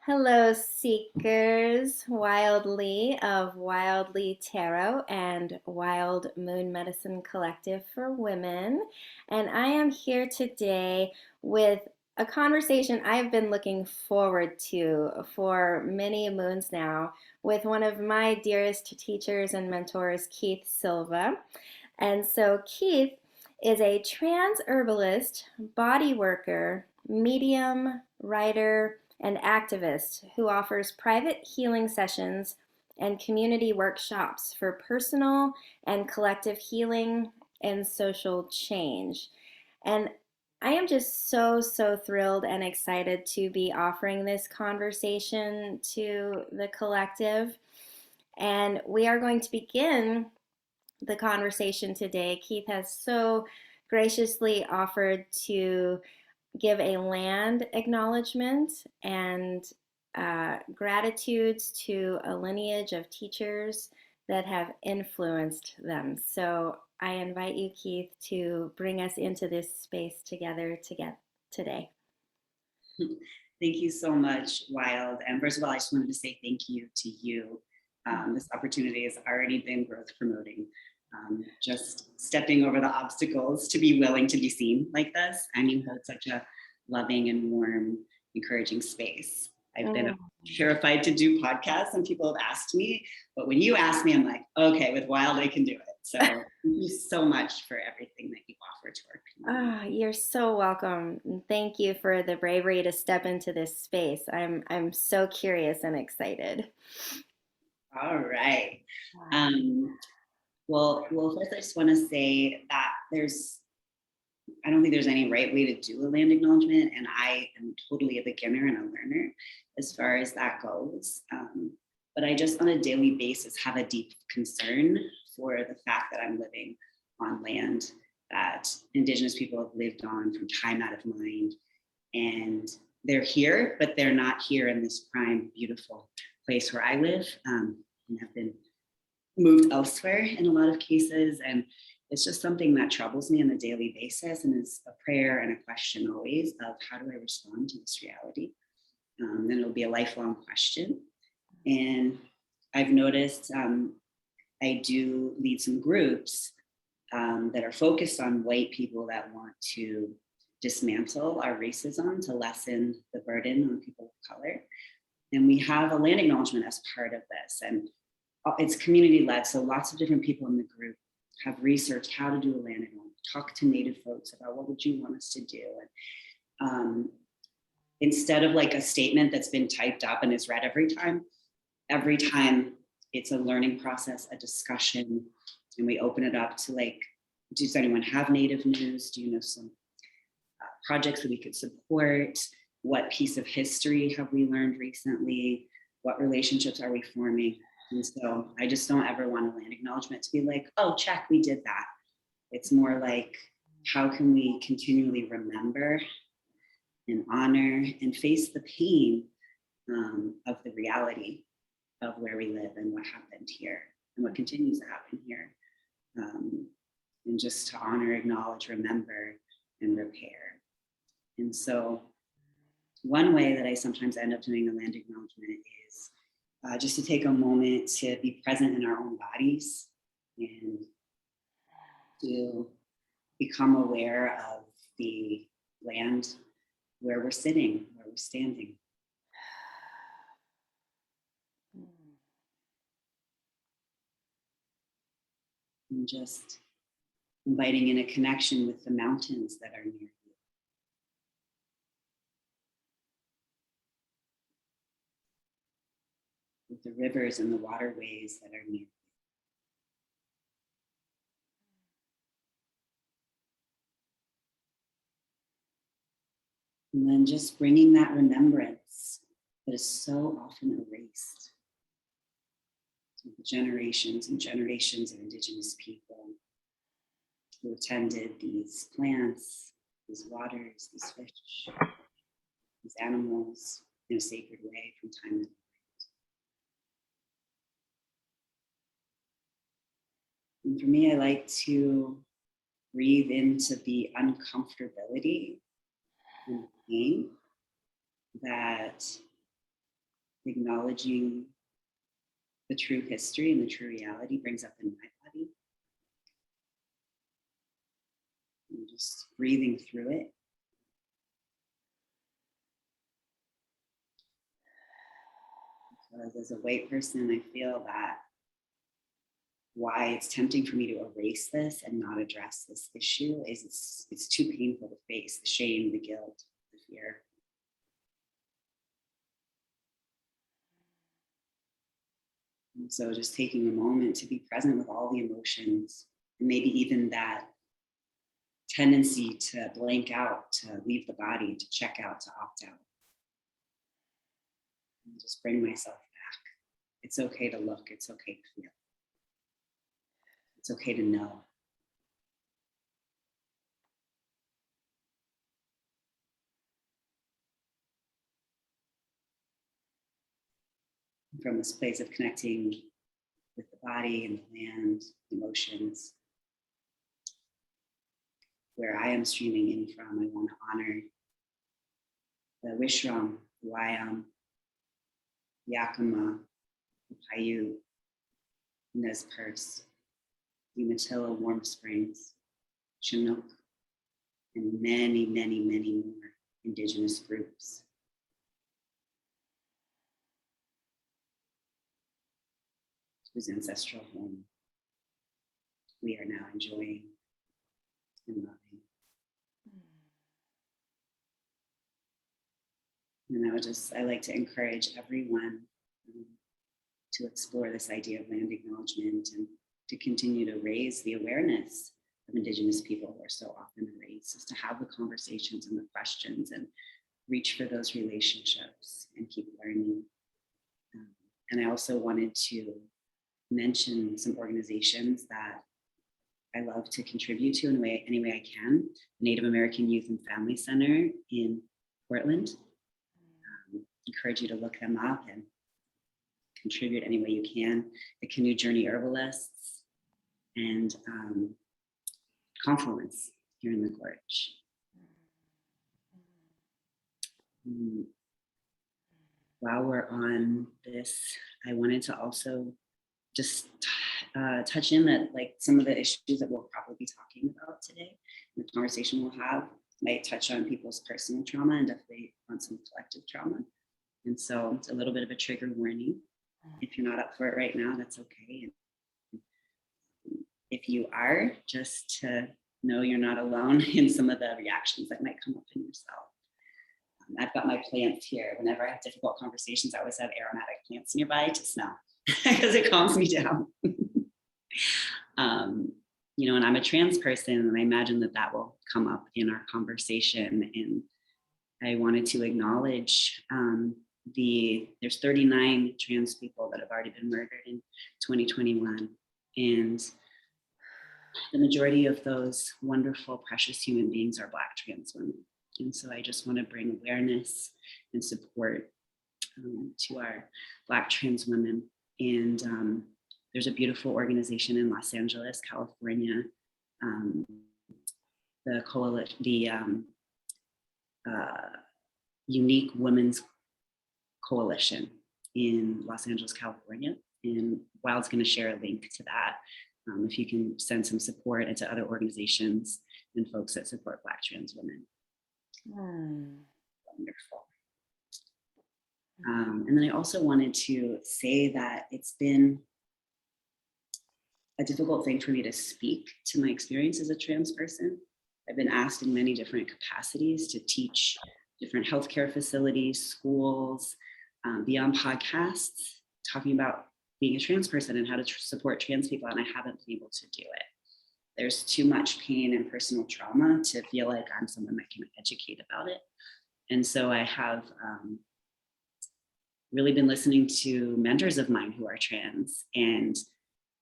Hello, seekers. Wildly of Wildly Tarot and Wild Moon Medicine Collective for Women. And I am here today with a conversation I've been looking forward to for many moons now with one of my dearest teachers and mentors, Keath Silva. And so, Keath is a trans herbalist, body worker, medium, writer, and activist who offers private healing sessions and community workshops for personal and collective healing and social change. And I am just so thrilled and excited to be offering this conversation to the collective. And we are going to begin the conversation today. Keath has so graciously offered to give a land acknowledgement and gratitudes to a lineage of teachers that have influenced them. So I invite you, Keath, to bring us into this space together today. Thank you so much, Wild. And first of all, I just wanted to say thank you to you. This opportunity has already been growth promoting. Just stepping over the obstacles to be willing to be seen like this, and you hold such a loving and warm, encouraging space. I've been terrified to do podcasts and people have asked me, but when you asked me, I'm like, okay, with Wild, I can do it. So thank you so much for everything that you offer to our community. You're so welcome. And thank you for the bravery to step into this space. I'm so curious and excited. All right. Well, first I just want to say that I don't think there's any right way to do a land acknowledgement, and I am totally a beginner and a learner as far as that goes. But I just on a daily basis have a deep concern for the fact that I'm living on land that Indigenous people have lived on from time out of mind. And they're here, but they're not here in this prime, beautiful place where I live, and have been moved elsewhere in a lot of cases. And it's just something that troubles me on a daily basis and is a prayer and a question always of how do I respond to this reality? Then it'll be a lifelong question. And I've noticed I do lead some groups that are focused on white people that want to dismantle our racism to lessen the burden on people of color. And we have a land acknowledgement as part of this. And it's community led, so lots of different people in the group have researched how to do a land acknowledgement, talk to Native folks about what would you want us to do. And instead of like a statement that's been typed up and is read every time it's a learning process, a discussion, and we open it up to like, does anyone have Native news? Do you know some projects that we could support? What piece of history have we learned recently? What relationships are we forming? And so I just don't ever want a land acknowledgement to be like, oh, check, we did that. It's more like, how can we continually remember and honor and face the pain of the reality of where we live and what happened here and what continues to happen here. And just to honor, acknowledge, remember, and repair. And so one way that I sometimes end up doing a land acknowledgement is just to take a moment to be present in our own bodies and to become aware of the land where we're sitting, where we're standing. And just inviting in a connection with the mountains that are near you. With the rivers and the waterways that are near you. And then just bringing that remembrance that is so often erased. So the generations and generations of Indigenous people who attended these plants, these waters, these fish, these animals in a sacred way from time to time. And for me, I like to breathe into the uncomfortability and pain that acknowledging the true history and the true reality brings up in my body. And just breathing through it. Because as a white person, I feel that why it's tempting for me to erase this and not address this issue is it's too painful to face, the shame, the guilt, the fear. And so just taking a moment to be present with all the emotions, and maybe even that tendency to blank out, to leave the body, to check out, to opt out. And just bring myself back. It's okay to look, it's okay to feel. It's okay to know. From this place of connecting with the body and the land, emotions, where I am streaming in from, I want to honor the Wishram, the Wayam, the Yakima, the Paiute, Nez Perce, the Umatilla Warm Springs, Chinook, and many, many, many more Indigenous groups. Whose ancestral home we are now enjoying and loving. And I like to encourage everyone to explore this idea of land acknowledgement and to continue to raise the awareness of Indigenous people who are so often erased, is to have the conversations and the questions and reach for those relationships and keep learning. And I also wanted to mention some organizations that I love to contribute to in any way I can. Native American Youth and Family Center in Portland. Encourage you to look them up and contribute any way you can. The Canoe Journey Herbalists and Confluence here in the Gorge. While we're on this, I wanted to also just touch in that like some of the issues that we'll probably be talking about today, the conversation we'll have might touch on people's personal trauma and definitely on some collective trauma. And so it's a little bit of a trigger warning. If you're not up for it right now, that's okay. And if you are, just to know you're not alone in some of the reactions that might come up in yourself. I've got my plants here. Whenever I have difficult conversations, I always have aromatic plants nearby to smell because it calms me down. And I'm a trans person, and I imagine that will come up in our conversation. And I wanted to acknowledge there's 39 trans people that have already been murdered in 2021. And the majority of those wonderful, precious human beings are Black trans women. And so I just want to bring awareness and support to our Black trans women. And there's a beautiful organization in Los Angeles, California, the Unique Women's Coalition in Los Angeles, California. And Wild's going to share a link to that if you can send some support and to other organizations and folks that support Black trans women. Wonderful. And then I also wanted to say that it's been a difficult thing for me to speak to my experience as a trans person. I've been asked in many different capacities to teach different healthcare facilities, schools, be on podcasts, talking about being a trans person and how to support trans people, and I haven't been able to do it. There's too much pain and personal trauma to feel like I'm someone that can educate about it. And so I have really been listening to mentors of mine who are trans, and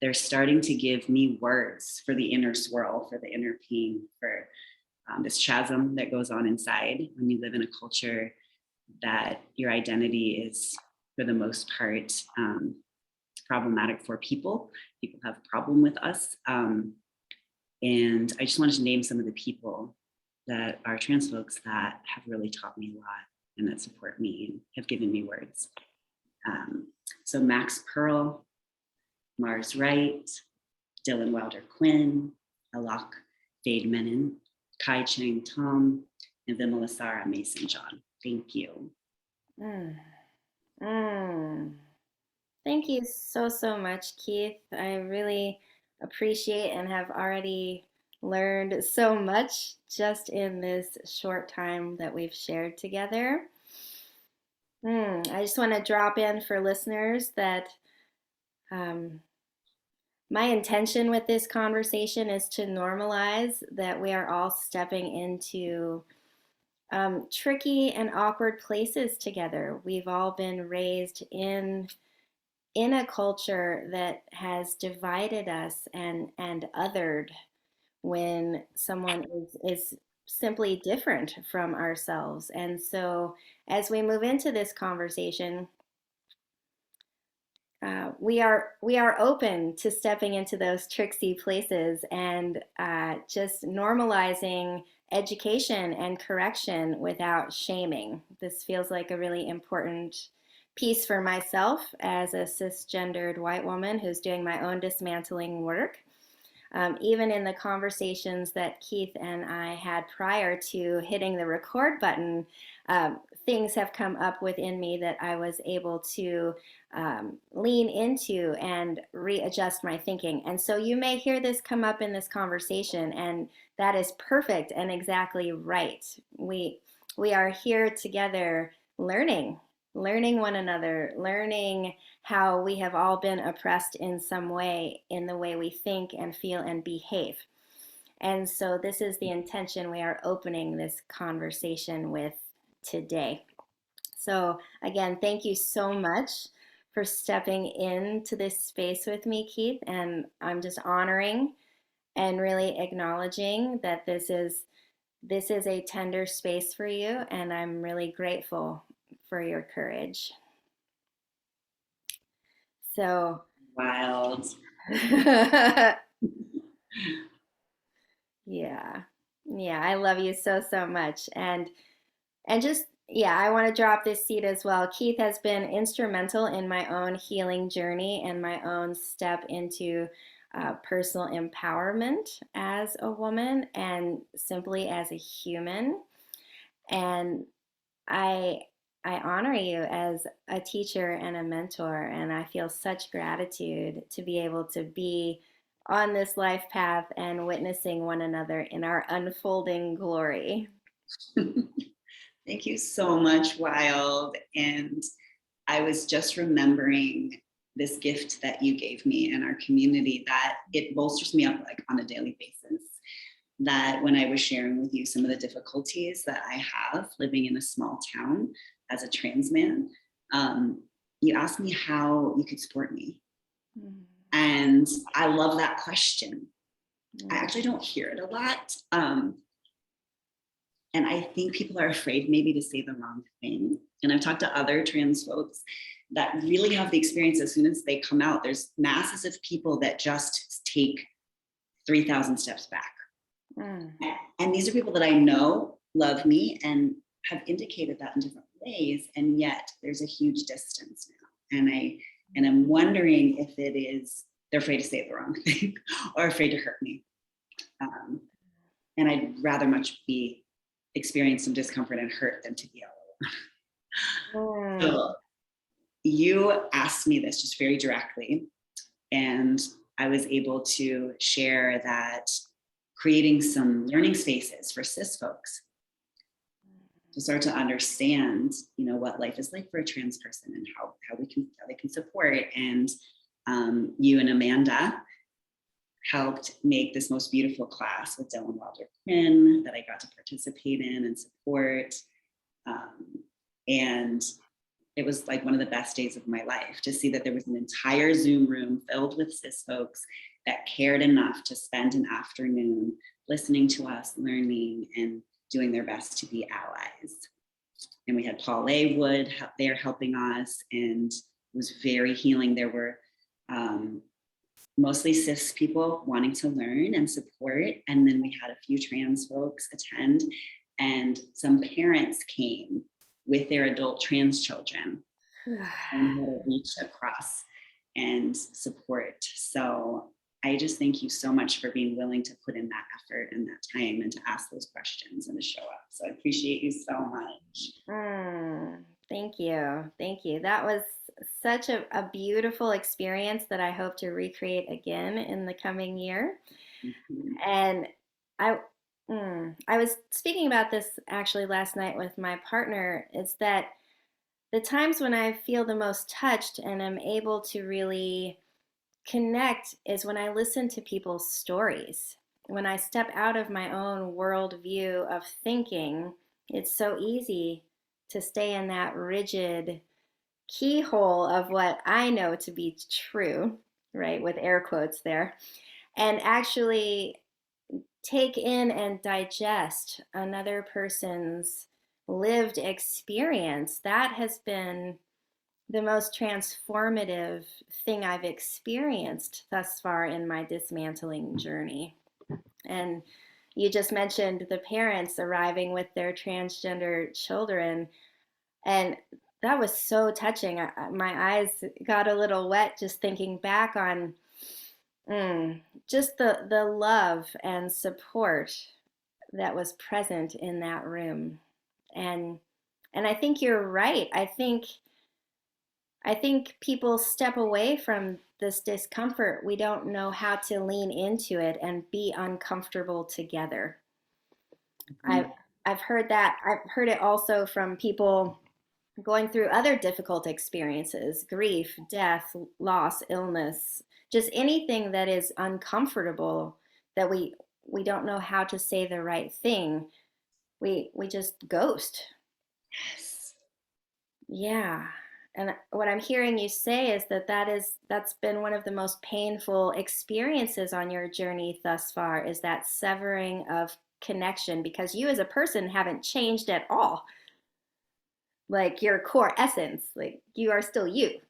they're starting to give me words for the inner swirl, for the inner pain, for this chasm that goes on inside when you live in a culture that your identity is, for the most part, problematic for people. People have a problem with us. And I just wanted to name some of the people that are trans folks that have really taught me a lot and that support me and have given me words. So Max Pearl, Mars Wright, Dylan Wilder Quinn, Alok Fade Menon, Kai Chang Tom, and Vimala Sara Mason John. Thank you. Mm. Mm. Thank you so, so much, Keith. I really appreciate and have already learned so much just in this short time that we've shared together. I just want to drop in for listeners that um, my intention with this conversation is to normalize that we are all stepping into tricky and awkward places together. We've all been raised in a culture that has divided us and othered when someone is simply different from ourselves. And so as we move into this conversation, we are open to stepping into those tricksy places and just normalizing education and correction without shaming. This feels like a really important piece for myself as a cisgendered white woman who's doing my own dismantling work. Even in the conversations that Keith and I had prior to hitting the record button, things have come up within me that I was able to lean into and readjust my thinking. And so you may hear this come up in this conversation, and that is perfect and exactly right. We are here together learning one another, learning how we have all been oppressed in some way in the way we think and feel and behave. And so this is the intention we are opening this conversation with today. So again, thank you so much for stepping into this space with me, Keith. And I'm just honoring and really acknowledging that this is a tender space for you, and I'm really grateful for your courage. So, Wild. yeah, yeah, I love you so, so much. And just, yeah, I want to drop this seed as well. Keith has been instrumental in my own healing journey and my own step into personal empowerment as a woman and simply as a human. And I I honor you as a teacher and a mentor, and I feel such gratitude to be able to be on this life path and witnessing one another in our unfolding glory. Thank you so much, Wild. And I was just remembering this gift that you gave me in our community, that it bolsters me up like on a daily basis. That when I was sharing with you some of the difficulties that I have living in a small town as a trans man, you asked me how you could support me. Mm. And I love that question. I Mm. actually don't hear it a lot. And I think people are afraid maybe to say the wrong thing. And I've talked to other trans folks that really have the experience as soon as they come out. There's masses of people that just take 3,000 steps back. Mm. And these are people that I know love me and have indicated that in different ways. And yet there's a huge distance now. And I'm wondering if it is they're afraid to say the wrong thing or afraid to hurt me. And I'd rather much be experience some discomfort and hurt than to be alone. So you asked me this just very directly, and I was able to share that creating some learning spaces for cis folks to start to understand, what life is like for a trans person and how they can support. And you and Amanda helped make this most beautiful class with Dylan Wilder Quinn that I got to participate in and support. And it was like one of the best days of my life to see that there was an entire Zoom room filled with cis folks that cared enough to spend an afternoon listening to us, learning, and doing their best to be allies. And we had Paul A. Wood there helping us, and it was very healing. There were mostly cis people wanting to learn and support. And then we had a few trans folks attend, and some parents came with their adult trans children. and how to reach across and support. So I just thank you so much for being willing to put in that effort and that time and to ask those questions and to show up. So I appreciate you so much. Thank you. Thank you. That was such a beautiful experience that I hope to recreate again in the coming year. Mhm. And I, I was speaking about this actually last night with my partner. Is that the times when I feel the most touched and I'm able to really connect is when I listen to people's stories. When I step out of my own worldview of thinking, it's so easy to stay in that rigid keyhole of what I know to be true, right? With air quotes there, and actually take in and digest another person's lived experience. That has been the most transformative thing I've experienced thus far in my dismantling journey. And you just mentioned the parents arriving with their transgender children, and that was so touching. My eyes got a little wet just thinking back on just the love and support that was present in that room. And and I think you're right. I think people step away from this discomfort. We don't know how to lean into it and be uncomfortable together. I've Mhm. I've heard that. I've heard it also from people going through other difficult experiences, grief, death, loss, illness, just anything that is uncomfortable that we don't know how to say the right thing. We just ghost. Yes. Yeah. And what I'm hearing you say is that that's been one of the most painful experiences on your journey thus far is that severing of connection because you as a person haven't changed at all. Like your core essence, like you are still you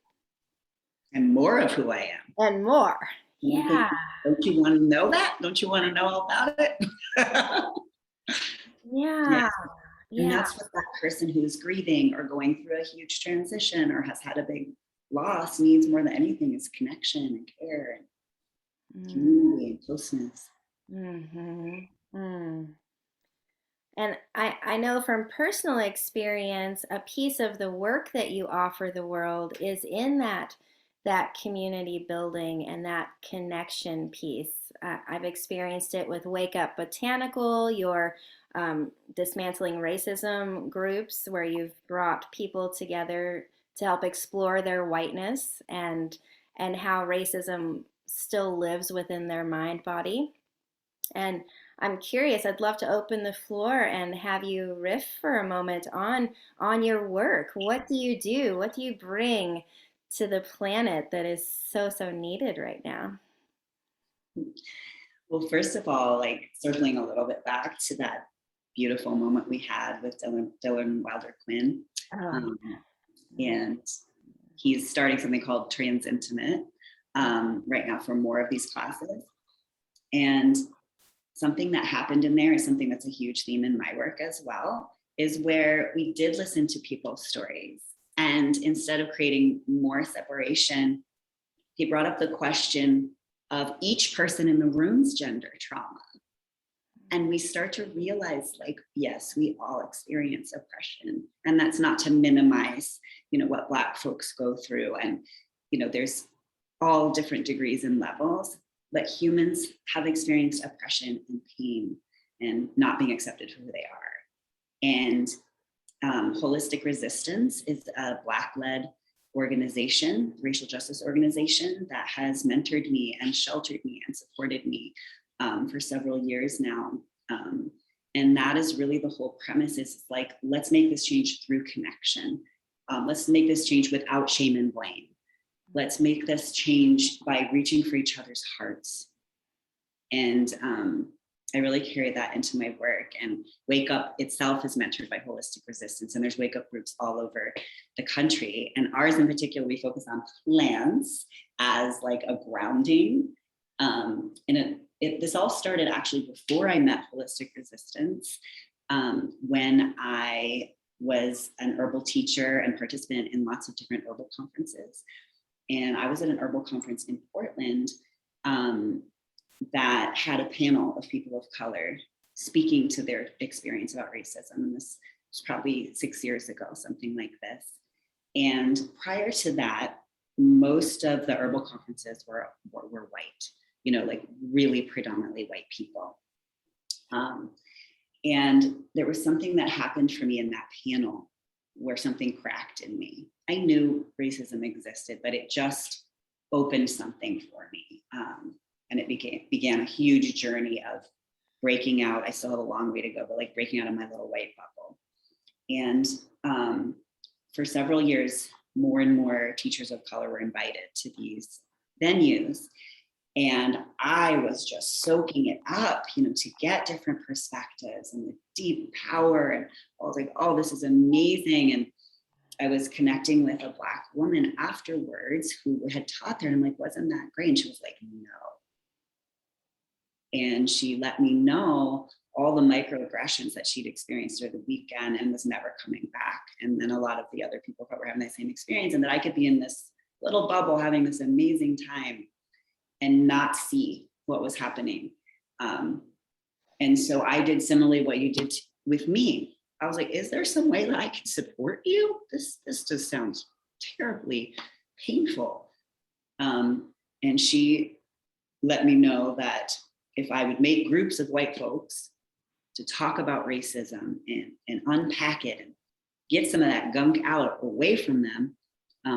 And more of who I am. and more. Okay. Yeah. Don't you want to know that? Don't you want to know all about it? Yeah. Yeah. And Yeah. that's what that person who's grieving or going through a huge transition or has had a big loss needs more than anything is connection and care and Mm, community and closeness. mhm. Mm. And I know from personal experience, a piece of the work that you offer the world is in that community building and that connection piece. I've experienced it with Wake Up Botanical, your dismantling racism groups, where you've brought people together to help explore their whiteness and how racism still lives within their mind body. And I'm curious, I'd love to open the floor and have you riff for a moment on your work. What do you do? What do you bring to the planet that is so needed right now? Well, first of all, like circling a little bit back to that beautiful moment we had with Dylan Wilder Quinn. Oh, Um, and he's starting something called Transanimystical right now for more of these classes. And something that happened in there is something that's a huge theme in my work as well, is where we did listen to people's stories. And instead of creating more separation, he brought up the question of each person in the room's gender trauma. And we start to realize, like, yes, we all experience oppression. And that's not to minimize, what Black folks go through. And, there's all different degrees and levels, but humans have experienced oppression and pain and not being accepted for who they are. And Holistic Resistance is a Black-led organization, racial justice organization that has mentored me and sheltered me and supported me for several years now. And that is really the whole premise is like, let's make this change through connection. Let's make this change without shame and blame. Let's make this change by reaching for each other's hearts. And I really carry that into my work. And Wake Up itself is mentored by Holistic Resistance, and there's Wake Up groups all over the country. And ours in particular, we focus on plants as like a grounding. This all started actually before I met Holistic Resistance, when I was an herbal teacher and participant in lots of different herbal conferences. And I was at an herbal conference in Portland that had a panel of people of color speaking to their experience about racism. And this was probably 6 years ago, something like this. And prior to that, most of the herbal conferences were white, you know, like really predominantly white people. And there was something that happened for me in that panel where something cracked in me. I knew racism existed, but it just opened something for me. And it began a huge journey of breaking out. I still have a long way to go, but like breaking out of my little white bubble. And for several years, more and more teachers of color were invited to these venues. And I was just soaking it up, you know, to get different perspectives and the deep power. And I was like, oh, this is amazing. And I was connecting with a Black woman afterwards who had taught there. And I'm like, wasn't that great? And she was like, no. And she let me know all the microaggressions that she'd experienced over the weekend and was never coming back. And then a lot of the other people that were having that same experience, and that I could be in this little bubble having this amazing time and not see what was happening. And so I did similarly what you did with me. I was like, is there some way that I can support you? This just sounds terribly painful. And she let me know that if I would make groups of white folks to talk about racism and unpack it and get some of that gunk out away from them,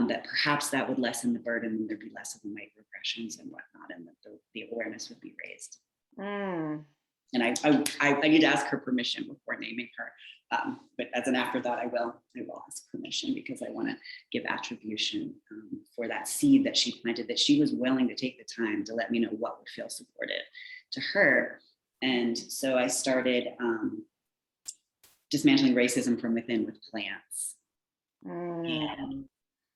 that perhaps that would lessen the burden and there'd be less of the microaggressions and whatnot, and that the awareness would be raised. And I need to ask her permission before naming her. But as an afterthought, I will ask permission, because I want to give attribution for that seed that she planted, that she was willing to take the time to let me know what would feel supportive to her. And so I started dismantling racism from within with plants. And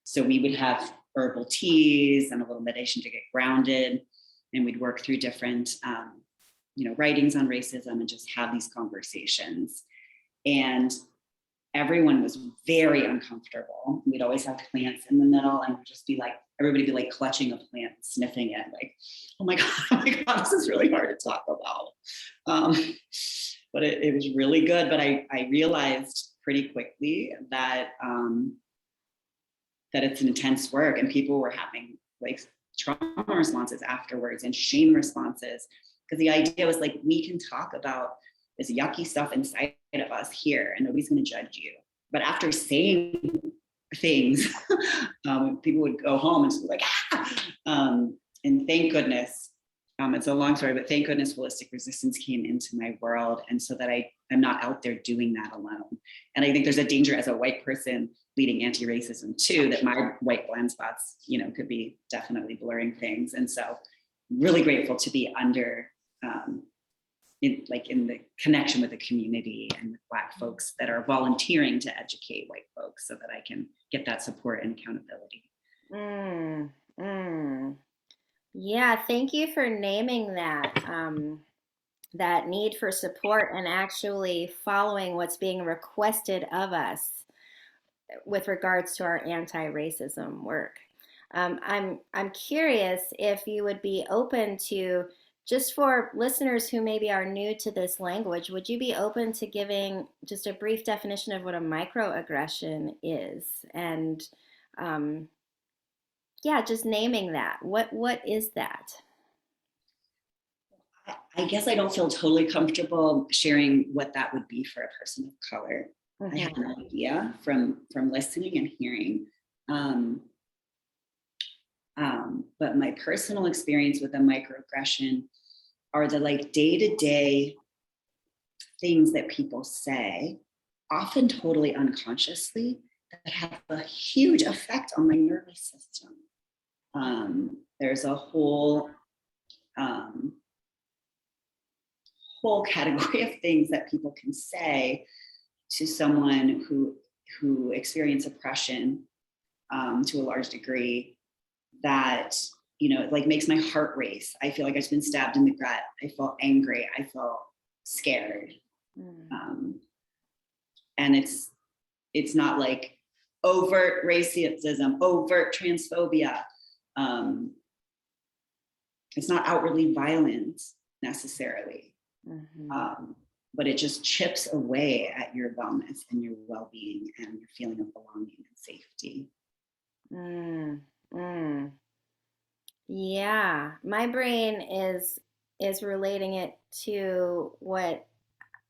so we would have herbal teas and a little meditation to get grounded, and we'd work through different writings on racism and just have these conversations. And everyone was very uncomfortable. We'd always have plants in the middle, and just be like, everybody be like clutching a plant, sniffing it, like, oh my God, this is really hard to talk about. But it was really good. But I realized pretty quickly that that it's an intense work, and people were having like trauma responses afterwards and shame responses, because the idea was like, we can talk about this yucky stuff inside of us here and nobody's going to judge you. But after saying things, people would go home and just be like, and thank goodness, it's a long story, but thank goodness holistic resistance came into my world. And so that I'm not out there doing that alone. And I think there's a danger as a white person leading anti-racism too, that my white blind spots, could be definitely blurring things. And so really grateful to be under, in the connection with the community and with Black folks that are volunteering to educate white folks, so that I can get that support and accountability. Yeah, thank you for naming that, that need for support and actually following what's being requested of us with regards to our anti-racism work. I'm curious if you would be open to, just for listeners who maybe are new to this language, would you be open to giving just a brief definition of what a microaggression is? And just naming that. What is that? I guess I don't feel totally comfortable sharing what that would be for a person of color. I have no idea from listening and hearing. But my personal experience with a microaggression are the day-to-day things that people say, often totally unconsciously, that have a huge effect on my nervous system. There's a whole category of things that people can say to someone who experience oppression to a large degree, that it makes my heart race. I feel like I've been stabbed in the gut. I felt angry. I felt scared. And it's it's not like overt racism, overt transphobia. It's not outwardly violent necessarily, but it just chips away at your wellness and your well-being and your feeling of belonging and safety. Mm, mm. Yeah, my brain is relating it to what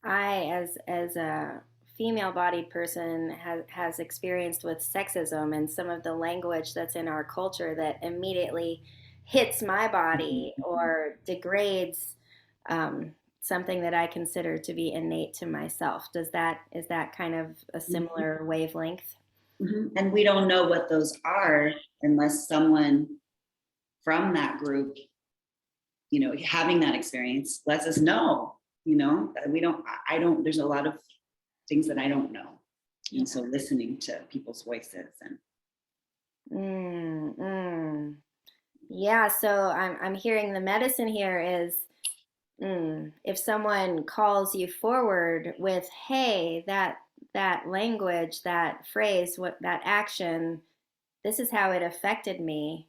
I, as a female-bodied person, has experienced with sexism and some of the language that's in our culture that immediately hits my body or degrades something that I consider to be innate to myself. Is that kind of a similar wavelength? And we don't know what those are unless someone from that group, having that experience lets us know, I don't, there's a lot of things that I don't know. And so listening to people's voices and. Yeah, so I'm hearing the medicine here is if someone calls you forward with, hey, that language, that phrase, what that action, this is how it affected me.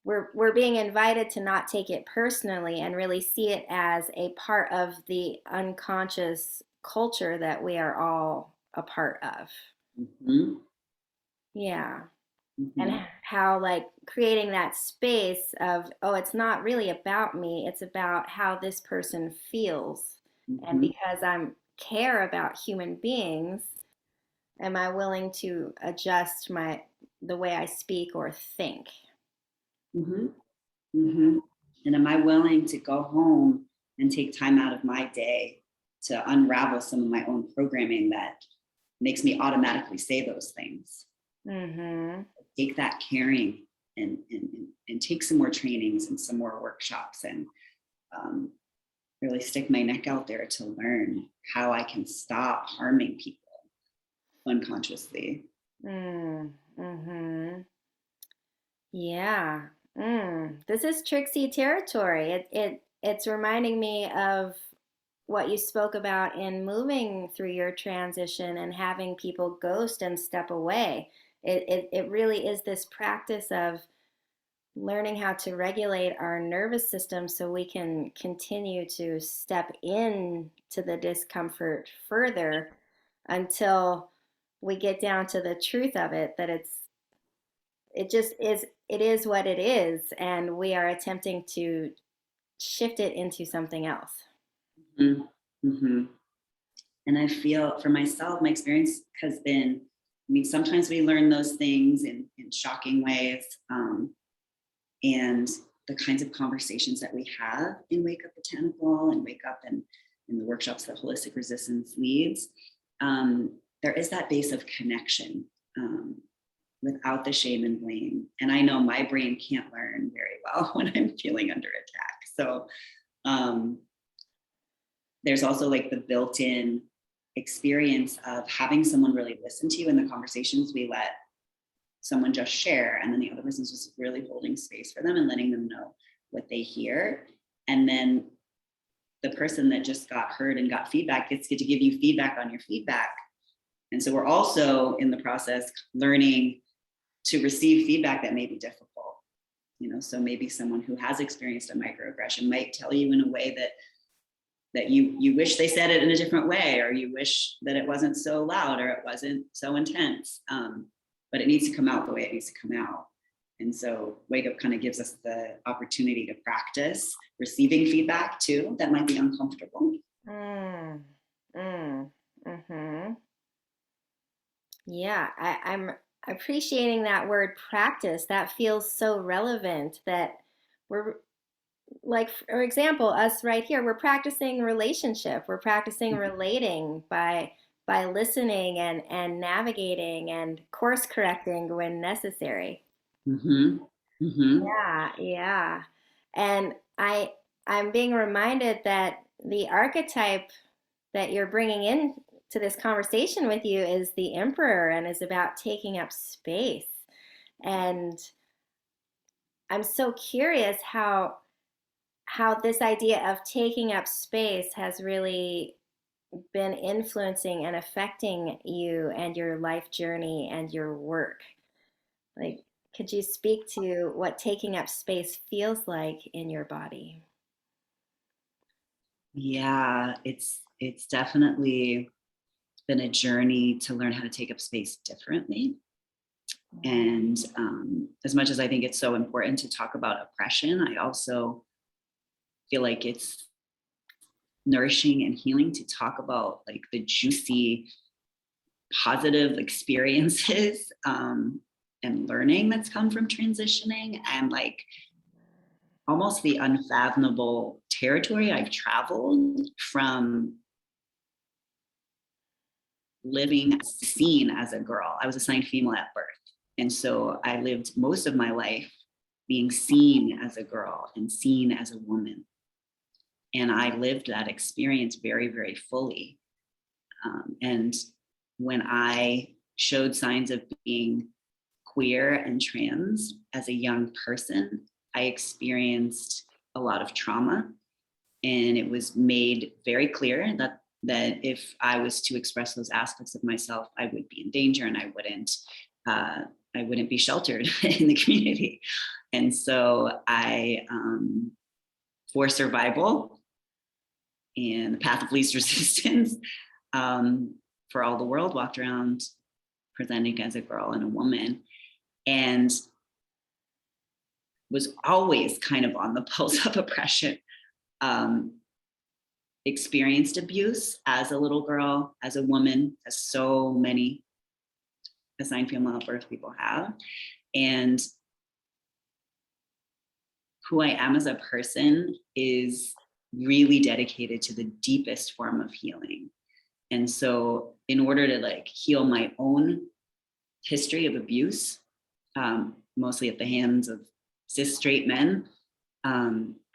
We're being invited to not take it personally and really see it as a part of the unconscious culture that we are all a part of. Mm-hmm. Yeah. Mm-hmm. And how, like, creating that space of, oh, it's not really about me, it's about how this person feels. And Mm-hmm. because I'm care about human beings, am I willing to adjust the way I speak or think? Mm-hmm. Mm-hmm. And am I willing to go home and take time out of my day to unravel some of my own programming that makes me automatically say those things? Mm-hmm. Take that caring and take some more trainings and some more workshops and really stick my neck out there to learn how I can stop harming people unconsciously. Mm-hmm. Yeah. This is tricksy territory. It's reminding me of what you spoke about in moving through your transition and having people ghost and step away. It really is this practice of learning how to regulate our nervous system so we can continue to step in to the discomfort further until we get down to the truth of it, that it just is, it is what it is, and we are attempting to shift it into something else. Mm-hmm. Mm-hmm. And I feel for myself, my experience has been, sometimes we learn those things in shocking ways. And the kinds of conversations that we have in Wake Up Botanical and Wake Up and in the workshops that Holistic Resistance leads, there is that base of connection without the shame and blame. And I know my brain can't learn very well when I'm feeling under attack. So there's also like the built-in experience of having someone really listen to you in the conversations. We let someone just share, and then the other person's just really holding space for them and letting them know what they hear. And then the person that just got heard and got feedback gets to give you feedback on your feedback. And so we're also in the process learning to receive feedback that may be difficult. So maybe someone who has experienced a microaggression might tell you in a way that you wish they said it in a different way, or you wish that it wasn't so loud or it wasn't so intense. But it needs to come out the way it needs to come out. And so Wake Up kind of gives us the opportunity to practice receiving feedback too that might be uncomfortable. Mm-hmm. Yeah, I'm appreciating that word practice. That feels so relevant, that we're, like, for example, us right here, we're practicing relationship. We're practicing relating by listening and navigating and course correcting when necessary. Mm-hmm. Mm-hmm. Yeah, yeah. And I'm being reminded that the archetype that you're bringing in to this conversation with you is the emperor and is about taking up space. And I'm so curious how this idea of taking up space has really been influencing and affecting you and your life journey and your work? Like, could you speak to what taking up space feels like in your body? Yeah, it's definitely been a journey to learn how to take up space differently. And as much as I think it's so important to talk about oppression, I also feel like it's nourishing and healing to talk about like the juicy, positive experiences and learning that's come from transitioning, and like almost the unfathomable territory I've traveled from living seen as a girl. I was assigned female at birth. And so I lived most of my life being seen as a girl and seen as a woman. And I lived that experience very, very fully. And when I showed signs of being queer and trans as a young person, I experienced a lot of trauma. And it was made very clear that if I was to express those aspects of myself, I would be in danger, and I wouldn't be sheltered in the community. And so for survival and the path of least resistance, for all the world, walked around presenting as a girl and a woman, and was always kind of on the pulse of oppression. Experienced abuse as a little girl, as a woman, as so many assigned female at birth people have. And who I am as a person is really dedicated to the deepest form of healing. And so in order to like heal my own history of abuse, mostly at the hands of cis straight men,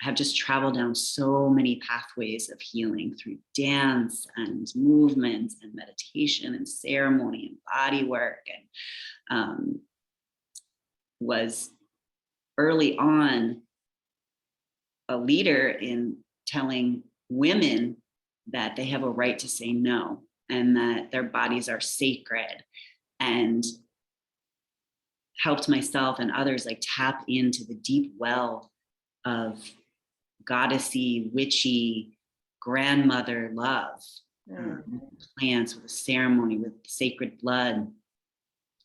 have just traveled down so many pathways of healing through dance and movement and meditation and ceremony and body work, and was early on a leader in telling women that they have a right to say no and that their bodies are sacred, and helped myself and others like tap into the deep well of goddessy, witchy, grandmother love, plants with a ceremony, with sacred blood.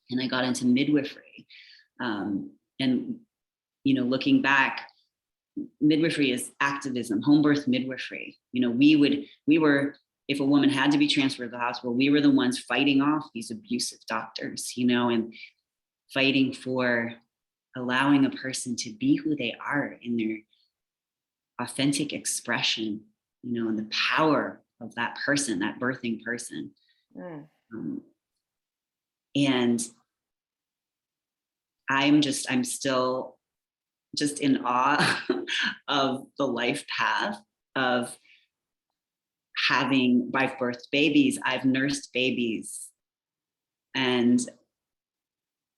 And I got into midwifery. And, you know, looking back, midwifery is activism, home birth midwifery. You know, we were, if a woman had to be transferred to the hospital, we were the ones fighting off these abusive doctors, you know, and fighting for allowing a person to be who they are in their authentic expression, you know, and the power of that person, that birthing person. And I'm still just in awe of the life path of having, I've birthed babies, I've nursed babies, and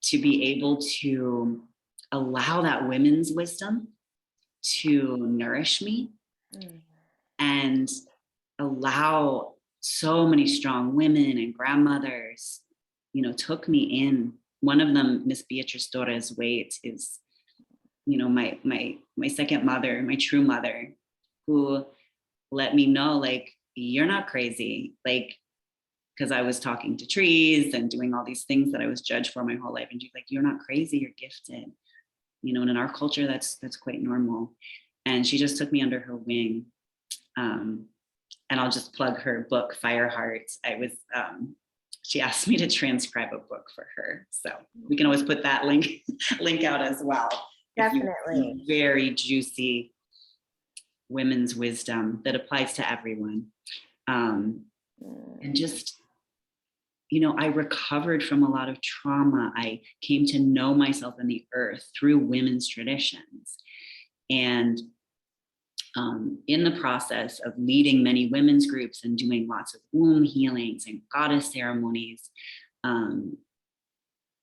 to be able to allow that women's wisdom to nourish me and allow so many strong women and grandmothers, you know, took me in. One of them, Miss Beatrice Torres Waite, is, you know, my second mother, my true mother, who let me know, like, you're not crazy. Like, because I was talking to trees and doing all these things that I was judged for my whole life. And she's like, you're not crazy, you're gifted. You know, and in our culture, that's quite normal. And she just took me under her wing. And I'll just plug her book, Fireheart. She asked me to transcribe a book for her. So we can always put that link out as well. Definitely. Very juicy women's wisdom that applies to everyone. And just, you know, I recovered from a lot of trauma. I came to know myself and the earth through women's traditions. And in the process of leading many women's groups and doing lots of womb healings and goddess ceremonies,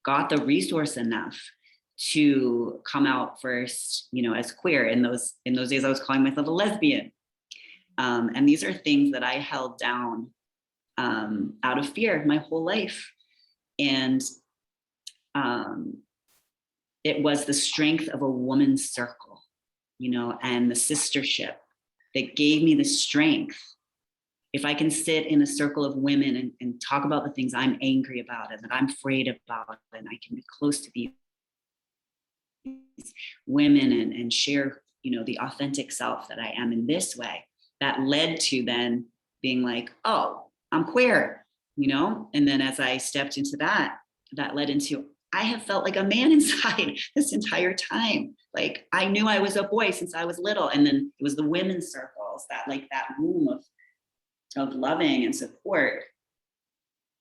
got the resource enough to come out first, you know, as queer. In those days, I was calling myself a lesbian. And these are things that I held down out of fear my whole life. And it was the strength of a woman's circle, and the sistership that gave me the strength. If I can sit in a circle of women and talk about the things I'm angry about and that I'm afraid about, and I can be close to these women and share, the authentic self that I am in this way, that led to then being like, oh, I'm queer, and then as I stepped into that led into, I have felt like a man inside this entire time. Like I knew I was a boy since I was little. And then it was the women's circles, that womb of loving and support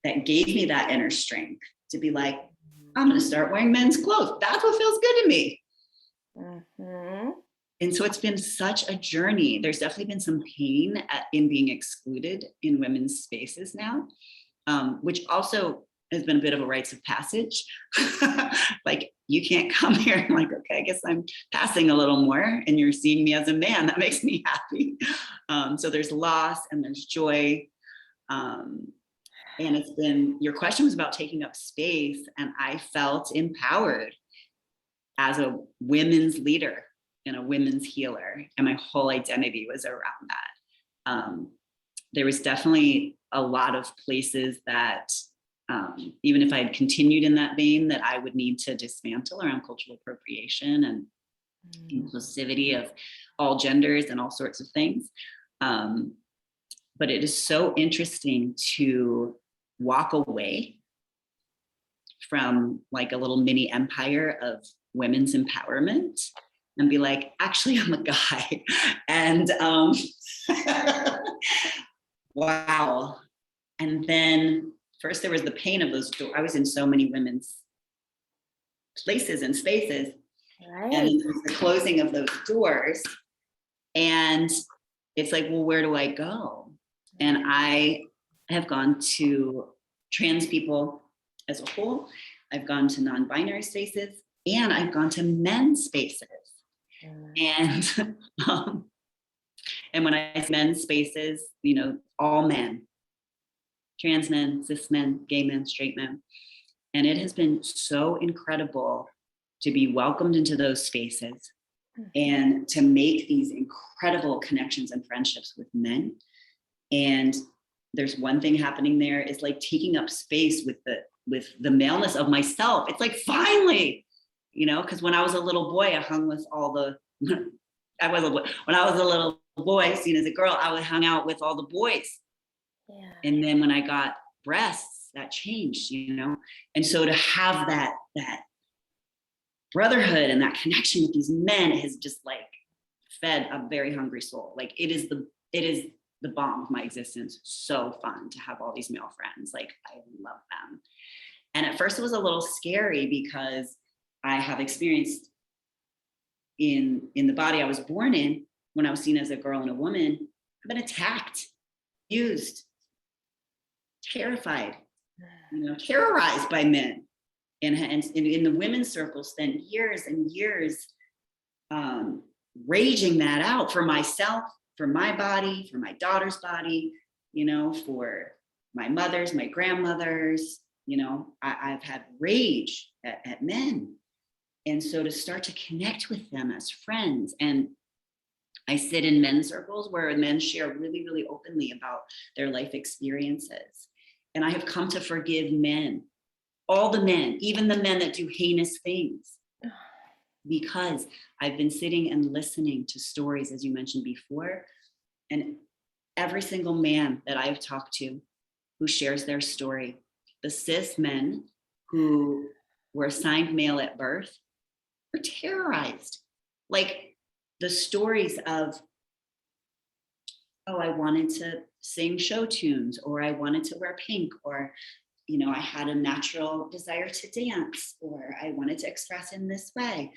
that gave me that inner strength to be like, I'm going to start wearing men's clothes. That's what feels good to me. Mm-hmm. And so it's been such a journey. There's definitely been some pain in being excluded in women's spaces now, which also has been a bit of a rites of passage. Like, you can't come here. I'm like, okay, I guess I'm passing a little more and you're seeing me as a man. That makes me happy. So there's loss and there's joy. And it's been, your question was about taking up space, and I felt empowered as a women's leader and a women's healer. And my whole identity was around that. There was definitely a lot of places that, even if I had continued in that vein, that I would need to dismantle around cultural appropriation and inclusivity of all genders and all sorts of things. But it is so interesting to walk away from like a little mini empire of women's empowerment and be like, actually, I'm a guy. And wow. And then first there was the pain of those doors. I was in so many women's places and spaces. Right. And it was the closing of those doors. And it's like, well, where do I go? And I have gone to trans people as a whole. I've gone to non-binary spaces, and I've gone to men's spaces. And and when I say men's spaces, all men, trans men, cis men, gay men, straight men. And it has been so incredible to be welcomed into those spaces and to make these incredible connections and friendships with men. And there's one thing happening there, is like taking up space with the maleness of myself. It's like, finally, because when I was a little boy, I hung with all the, when I was a little boy, seen as a girl, I would hang out with all the boys. Yeah. And then when I got breasts, that changed, And so to have that brotherhood and that connection with these men has just like fed a very hungry soul. Like it is the bomb of my existence. So fun to have all these male friends. Like, I love them. And at first it was a little scary because I have experienced in the body I was born in, when I was seen as a girl and a woman, I've been attacked, used, terrified, terrorized by men. And in the women's circle, spent years and years raging that out for myself, for my body, for my daughter's body, for my mother's, my grandmother's, I've had rage at men. And so to start to connect with them as friends, and I sit in men's circles where men share really, really openly about their life experiences. And I have come to forgive men, all the men, even the men that do heinous things, because I've been sitting and listening to stories, as you mentioned before, and every single man that I've talked to who shares their story, the cis men who were assigned male at birth, were terrorized. Like the stories of, oh, I wanted to sing show tunes, or I wanted to wear pink, or I had a natural desire to dance, or I wanted to express in this way.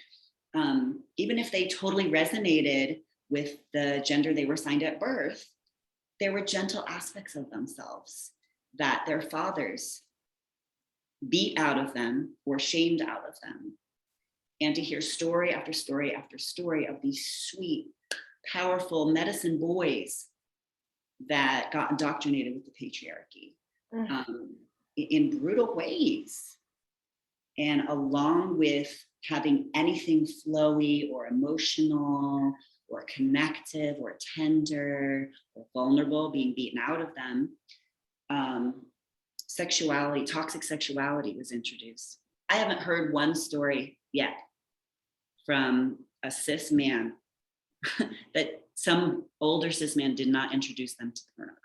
Even if they totally resonated with the gender they were assigned at birth, there were gentle aspects of themselves that their fathers beat out of them or shamed out of them. And to hear story after story after story of these sweet, powerful medicine boys that got indoctrinated with the patriarchy Mm. in brutal ways. And along with having anything flowy or emotional or connective or tender or vulnerable being beaten out of them, sexuality, toxic sexuality was introduced. I haven't heard one story yet from a cis man that some older cis man did not introduce them to pornography.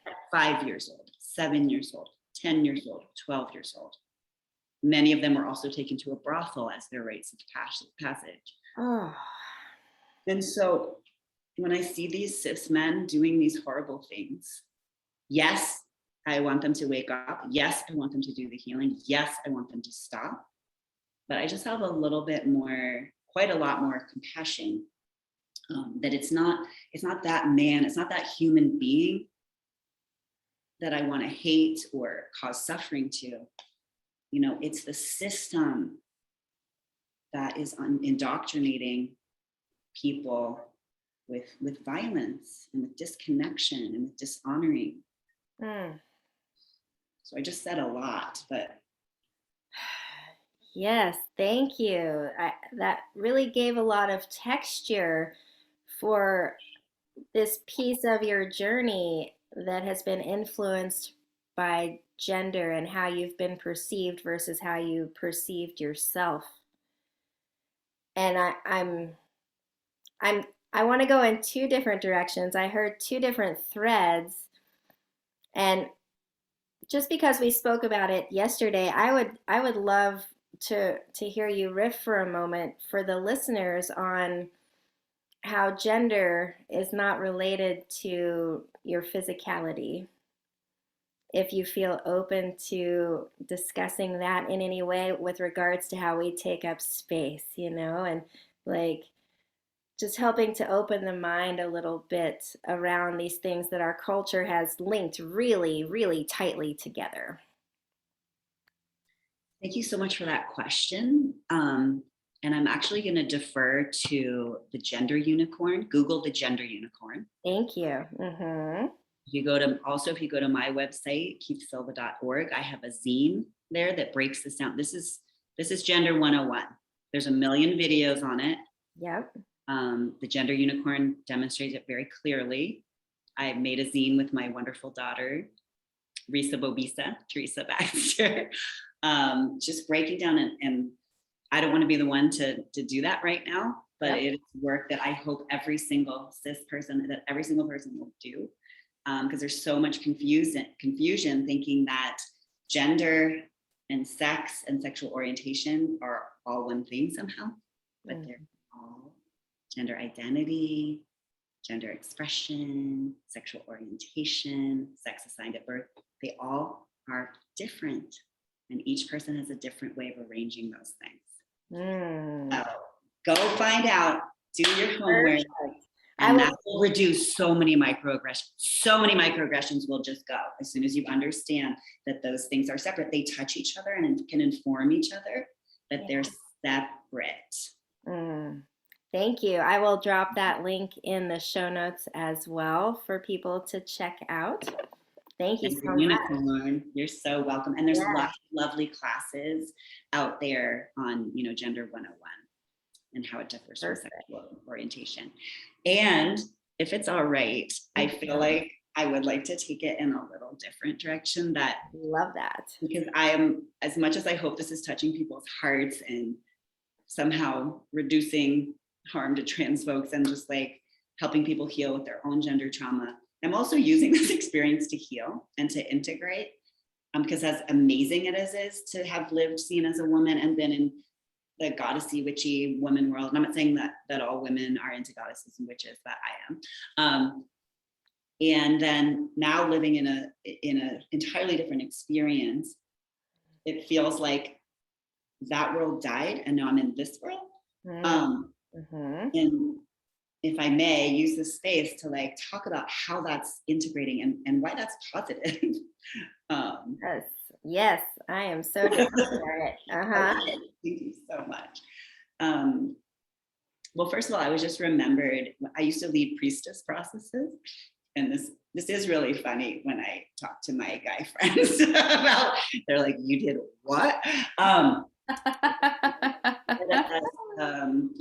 At 5 years old, 7 years old, 10 years old, 12 years old. Many of them were also taken to a brothel as their rites of passage. Oh. And so when I see these cis men doing these horrible things, yes, I want them to wake up. Yes, I want them to do the healing. Yes, I want them to stop. But I just have a little bit more, quite a lot more compassion that it's not that man, it's not that human being that I want to hate or cause suffering to. You know, it's the system that is indoctrinating people with violence and with disconnection and with dishonoring. Mm. So I just said a lot, but Yes, thank you. That really gave a lot of texture for this piece of your journey that has been influenced by gender and how you've been perceived versus how you perceived yourself. And I'm I want to go in two different directions. I heard two different threads, and just because we spoke about it yesterday, I would love to hear you riff for a moment for the listeners on how gender is not related to your physicality. If you feel open to discussing that in any way with regards to how we take up space, and like just helping to open the mind a little bit around these things that our culture has linked really, really tightly together. thank you so much for that question. And I'm actually going to defer to the gender unicorn. Google the gender unicorn. Thank you. If you go to my website, keathsilva.org, I have a zine there that breaks this down. This is Gender 101. There's a million videos on it. Yep. The gender unicorn demonstrates it very clearly. I made a zine with my wonderful daughter, Teresa Baxter, just breaking down and I don't want to be the one to do that right now, but Yep. it is work that I hope every single person will do. Because there's so much confusion thinking that gender and sex and sexual orientation are all one thing somehow, but they're all gender identity, gender expression, sexual orientation, sex assigned at birth. They all are different, and each person has a different way of arranging those things. So go find out, do your homework. Perfect. And that will reduce so many microaggressions. So many microaggressions will just go as soon as you understand that those things are separate. They touch each other and can inform each other, but they're separate. Thank you. I will drop that link in the show notes as well for people to check out. Thank you so much. You're so welcome. And there's lots of lovely classes out there on, Gender 101 and how it differs from sexual orientation. And if it's all right, I feel like I would like to take it in a little different direction. Love that. Because I am, as much as I hope this is touching people's hearts and somehow reducing harm to trans folks and just like helping people heal with their own gender trauma, I'm also using this experience to heal and to integrate. Because as amazing it is to have lived, seen as a woman and been in the goddessy, witchy woman world. And I'm not saying that all women are into goddesses and witches, but I am. And then now living in a entirely different experience, it feels like that world died and now I'm in this world. And if I may use this space to like talk about how that's integrating and why that's positive. Yes, I am so down for it. Thank you so much. Well, first of all, I was just remembered, I used to lead priestess processes. and this is really funny when I talk to my guy friends about, they're like, you did what? A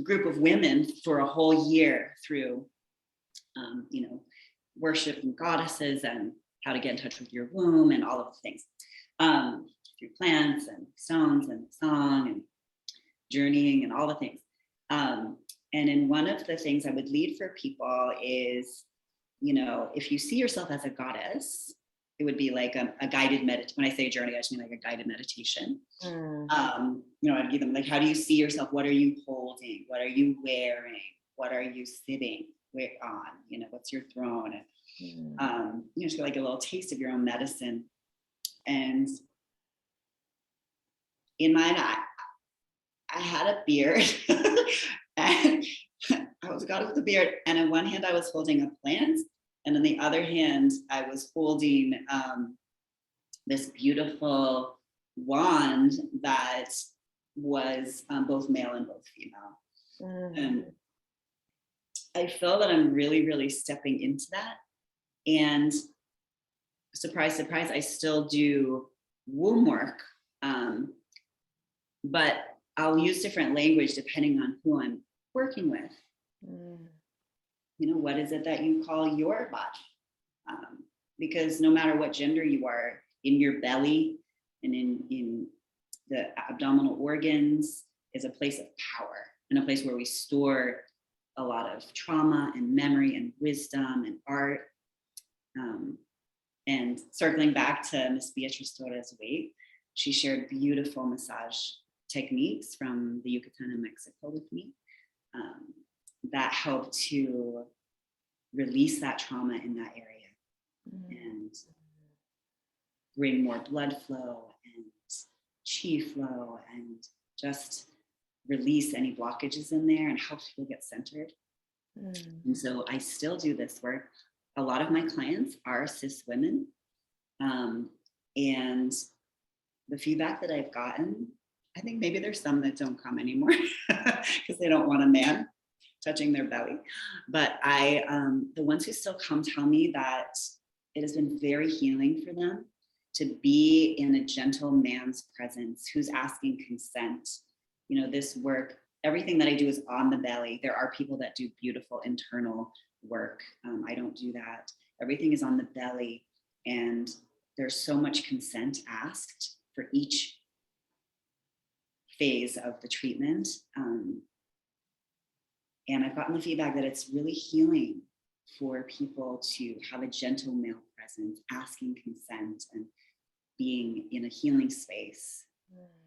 group of women for a whole year through, worship and goddesses and how to get in touch with your womb and all of the things, through plants and stones and song and journeying and all the things. And in one of the things I would lead for people is, if you see yourself as a goddess, it would be like a guided meditation. When I say journey, I just mean like a guided meditation. I'd give them like, how do you see yourself? What are you holding? What are you wearing? What are you sitting on? What's your throne? And, just like a little taste of your own medicine. And in mine, I had a beard and I was a goddess with a beard. And in one hand, I was holding a plant. And in the other hand, I was holding this beautiful wand that was both male and both female. And I feel that I'm really, really stepping into that. And surprise, surprise, I still do womb work. But I'll use different language depending on who I'm working with. What is it that you call your body? Because no matter what gender you are, in your belly and in the abdominal organs is a place of power and a place where we store a lot of trauma and memory and wisdom and art. And circling back to Miss Beatriz Torres Waite, she shared beautiful massage techniques from the Yucatan in Mexico with me that help to release that trauma in that area and bring more blood flow and chi flow and just release any blockages in there and help people get centered. And so I still do this work. A lot of my clients are cis women. And the feedback that I've gotten, I think maybe there's some that don't come anymore because they don't want a man touching their belly. But the ones who still come tell me that it has been very healing for them to be in a gentle man's presence who's asking consent. This work, everything that I do is on the belly. There are people that do beautiful internal work. I don't do that. Everything is on the belly. And there's so much consent asked for each phase of the treatment. And I've gotten the feedback that it's really healing for people to have a gentle male presence, asking consent and being in a healing space.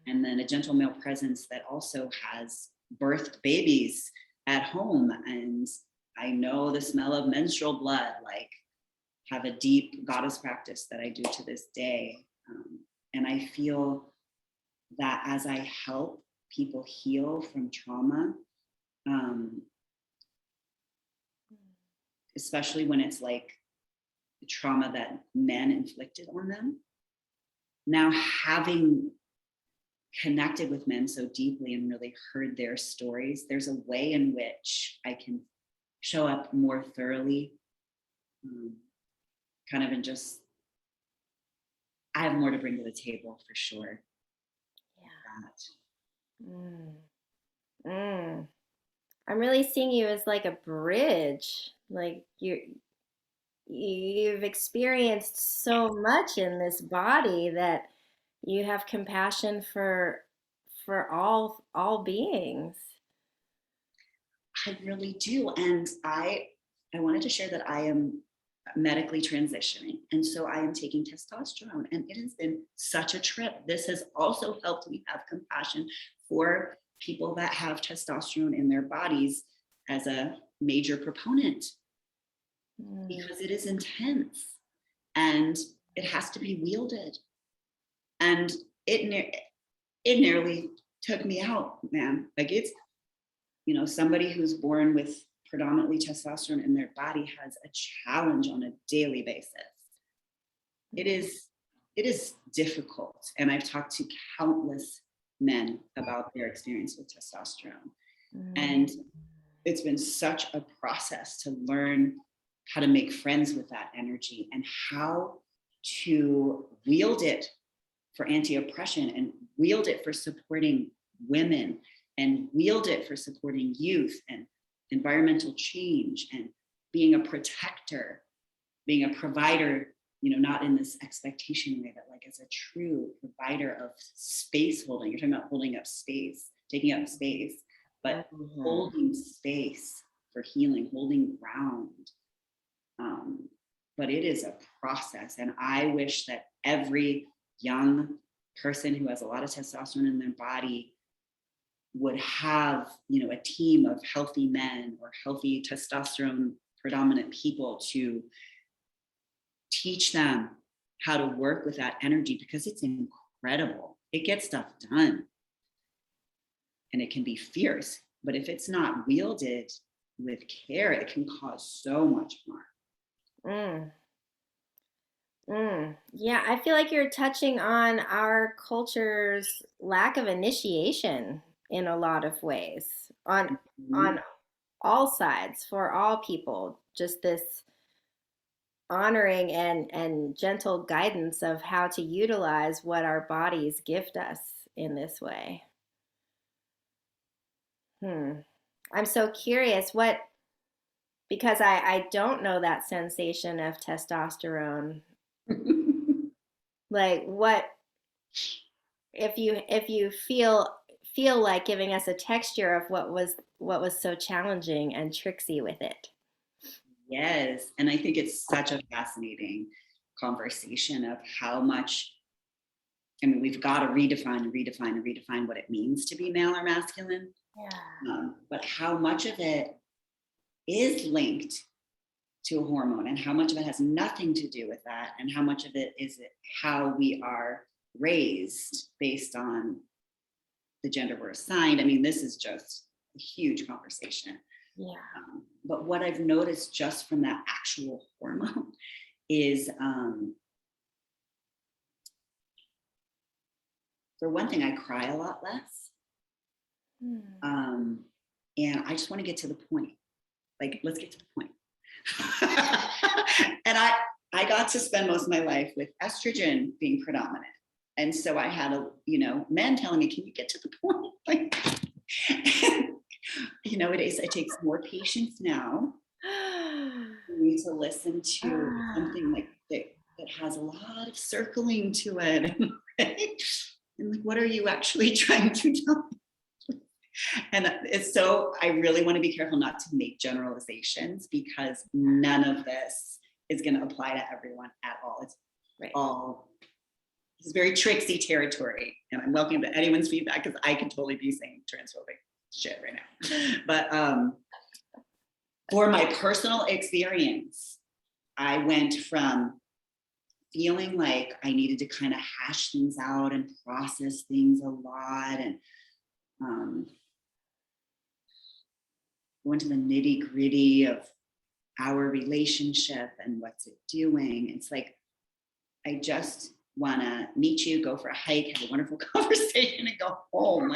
And then a gentle male presence that also has birthed babies at home. And I know the smell of menstrual blood, like have a deep goddess practice that I do to this day. And I feel that as I help people heal from trauma, especially when it's like the trauma that men inflicted on them, now having connected with men so deeply and really heard their stories, there's a way in which I can show up more thoroughly, kind of in just, I have more to bring to the table for sure. I'm really seeing you as like a bridge. Like you've experienced so much in this body that you have compassion for all beings. I really do. And I wanted to share that I am medically transitioning. And so I am taking testosterone, and it has been such a trip. This has also helped me have compassion for people that have testosterone in their bodies as a major proponent, because it is intense and it has to be wielded. And it nearly took me out, man. Like it's, somebody who's born with predominantly testosterone in their body has a challenge on a daily basis. It is difficult. And I've talked to countless men about their experience with testosterone. And it's been such a process to learn how to make friends with that energy, and how to wield it for anti-oppression, and wield it for supporting women, and wield it for supporting youth and environmental change, and being a protector, being a provider, not in this expectation way, but like as a true provider of space holding. You're talking about holding up space, taking up space, but holding space for healing, holding ground. But it is a process. And I wish that every young person who has a lot of testosterone in their body would have, a team of healthy men or healthy testosterone predominant people to teach them how to work with that energy, because it's incredible. It gets stuff done. And it can be fierce, but if it's not wielded with care, it can cause so much harm. Yeah, I feel like you're touching on our culture's lack of initiation in a lot of ways on all sides for all people. Just this honoring and gentle guidance of how to utilize what our bodies gift us in this way. I'm so curious because I don't know that sensation of testosterone. Like what if you feel like giving us a texture of what was so challenging and tricksy with it. Yes, and I think it's such a fascinating conversation of how much, we've got to redefine what it means to be male or masculine. Yeah. But how much of it is linked to a hormone, and how much of it has nothing to do with that, and how much of it is how we are raised based on the gender we're assigned. This is just a huge conversation. Yeah. But what I've noticed just from that actual hormone is, for one thing, I cry a lot less. And I just want to get to the point. Like, let's get to the point. And I got to spend most of my life with estrogen being predominant. And so I had men telling me, can you get to the point? Like, it takes more patience now. You need to listen to something like that has a lot of circling to it. And like, what are you actually trying to tell me? And it's so, I really want to be careful not to make generalizations, because none of this is going to apply to everyone at all. It's it's very tricksy territory. And I'm welcome to anyone's feedback, because I could totally be saying transphobic shit right now. But for my personal experience, I went from feeling like I needed to kind of hash things out and process things a lot, and go into the nitty gritty of our relationship and what's it doing. It's like, I just want to meet you, go for a hike, have a wonderful conversation, and go home.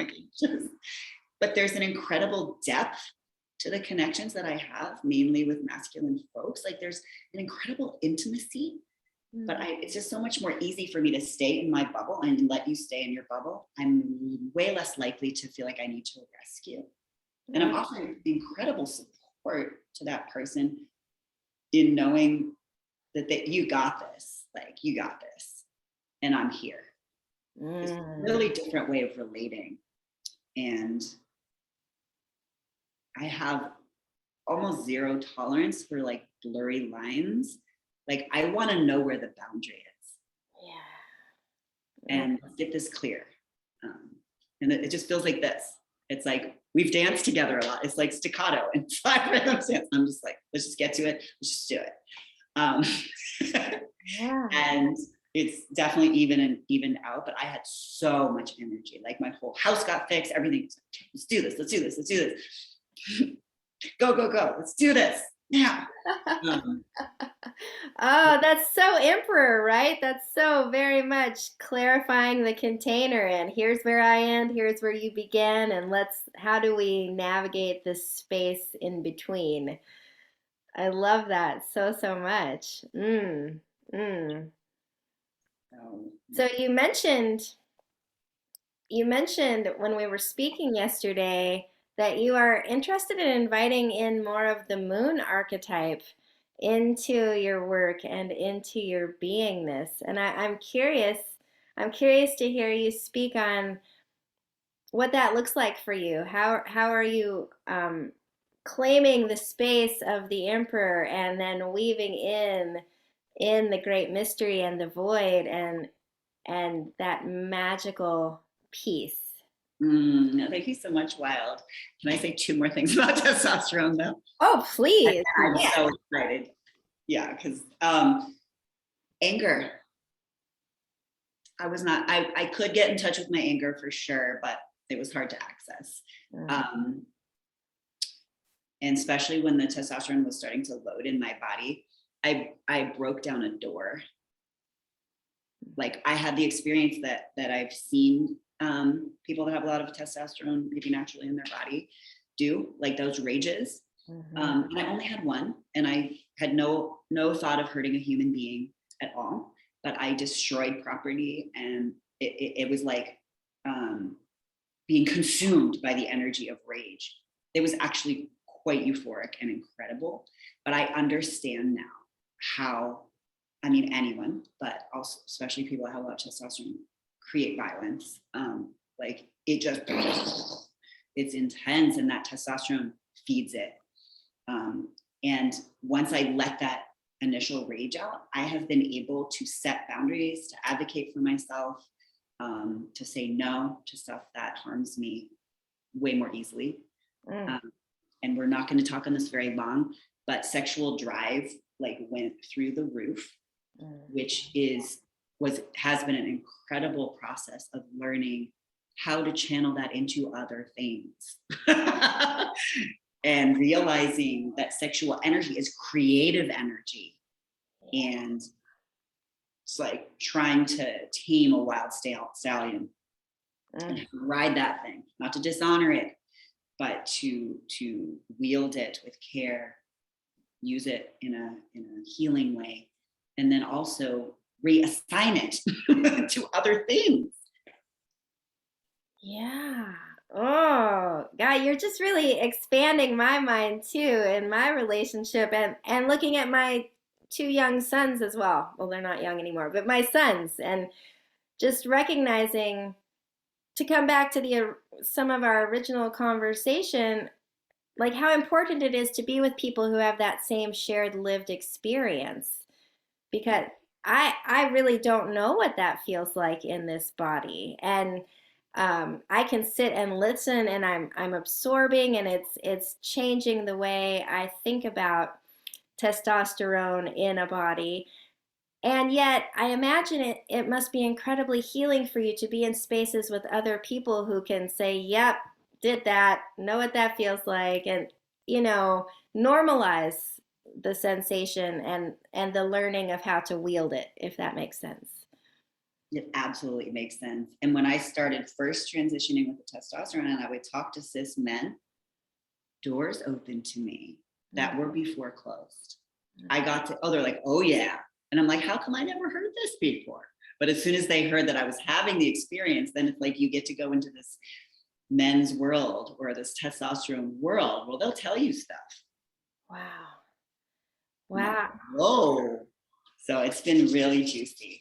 But there's an incredible depth to the connections that I have, mainly with masculine folks. Like, there's an incredible intimacy, but it's just so much more easy for me to stay in my bubble and let you stay in your bubble. I'm way less likely to feel like I need to rescue. And I'm offering incredible support to that person in knowing that you got this, like, you got this, and I'm here. It's a really different way of relating. And I have almost zero tolerance for like blurry lines. Like, I want to know where the boundary is. Yeah. And let's get this clear. And it just feels like this. It's like, we've danced together a lot. It's like staccato and 5 rhythms. I'm just like, let's just get to it. Let's just do it. Yeah. And it's definitely evened out, but I had so much energy. Like, my whole house got fixed. Everything was like, let's do this. Let's do this. Let's do this. Go, go, go. Let's do this. Yeah. Oh, that's so emperor, right? That's so very much clarifying the container, and here's where I end, here's where you begin, and how do we navigate this space in between? I love that so much. Mm. So, So you mentioned when we were speaking yesterday that you are interested in inviting in more of the moon archetype into your work and into your beingness. And I'm curious to hear you speak on what that looks like for you. How are you claiming the space of the emperor and then weaving in the great mystery and the void and that magical piece? thank you so much, Wild. Can I say two more things about testosterone though? Oh, please. I'm Yeah. so excited. Yeah, because anger. I could get in touch with my anger for sure, but it was hard to access. Um, and especially when the testosterone was starting to load in my body, I broke down a door. Like I had the experience that I've seen people that have a lot of testosterone maybe naturally in their body do, like those rages. And I only had one, and I had no thought of hurting a human being at all, but I destroyed property, and it was like being consumed by the energy of rage. It was actually quite euphoric and incredible, but I understand now how, I mean, anyone, but also especially people that have a lot of testosterone create violence. Like it just, it's intense, and that testosterone feeds it. And once I let that initial rage out, I have been able to set boundaries, to advocate for myself, to say no to stuff that harms me way more easily. And we're not going to talk on this very long, but sexual drive like went through the roof, which has been an incredible process of learning how to channel that into other things. And realizing that sexual energy is creative energy, and it's like trying to tame a wild stallion and ride that thing, not to dishonor it, but to wield it with care, use it in a healing way, and then also reassign it to other things. Yeah. Oh, God, you're just really expanding my mind too in my relationship and looking at my two young sons as well. Well, they're not young anymore, but my sons, and just recognizing, to come back to the some of our original conversation, like how important it is to be with people who have that same shared lived experience, because I really don't know what that feels like in this body. And I can sit and listen, and I'm absorbing, and it's changing the way I think about testosterone in a body. And yet I imagine it must be incredibly healing for you to be in spaces with other people who can say, "Yep, did that, know what that feels like," and you know, normalize the sensation and the learning of how to wield it, if that makes sense. It absolutely makes sense. And when I started first transitioning with the testosterone, and I would talk to cis men, doors opened to me that were before closed. I got to, oh, they're like, oh yeah. And I'm like, how come I never heard this before? But as soon as they heard that I was having the experience, then it's like you get to go into this men's world or this testosterone world. Well, they'll tell you stuff. Wow. Like, Wow. whoa. So it's been really juicy.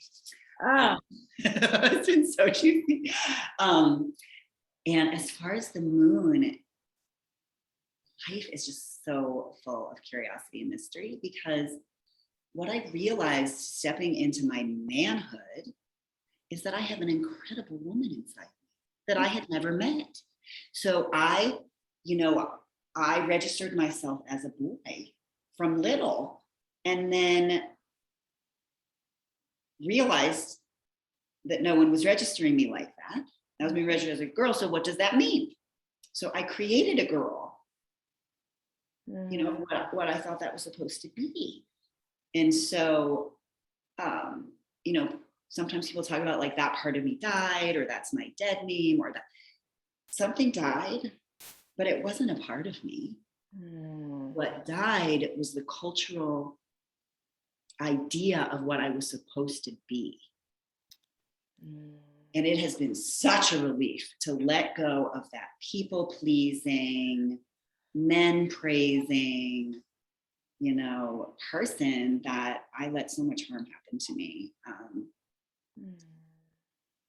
Oh, It's been so juicy. And as far as the moon, life is just so full of curiosity and mystery, because what I realized stepping into my manhood is that I have an incredible woman inside me that I had never met. So I registered myself as a boy from little, and then realized that no one was registering me like that. I was being registered as a girl. So what does that mean? So I created a girl, what I thought that was supposed to be. And so, sometimes people talk about like that part of me died, or that's my dead name, or that something died, but it wasn't a part of me. Mm, What died was the cultural idea of what I was supposed to be. mm, And it has been such a relief to let go of that people pleasing, men praising, person that I let so much harm happen to me, mm.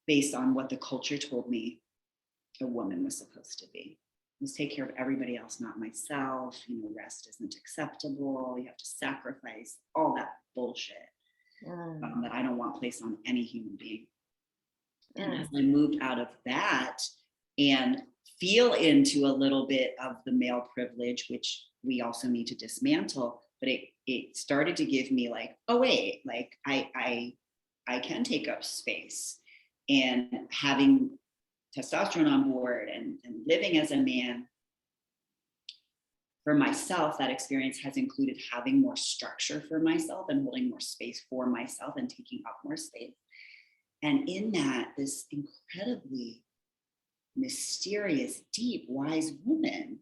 based on what the culture told me a woman was supposed to be. Was take care of everybody else, not myself. Rest isn't acceptable. You have to sacrifice all that bullshit, Mm, that I don't want placed on any human being. And as mm, I moved out of that and feel into a little bit of the male privilege, which we also need to dismantle, but it started to give me like, oh wait, like I can take up space. And having testosterone on board and living as a man, for myself, that experience has included having more structure for myself and holding more space for myself and taking up more space. And in that, this incredibly mysterious, deep, wise woman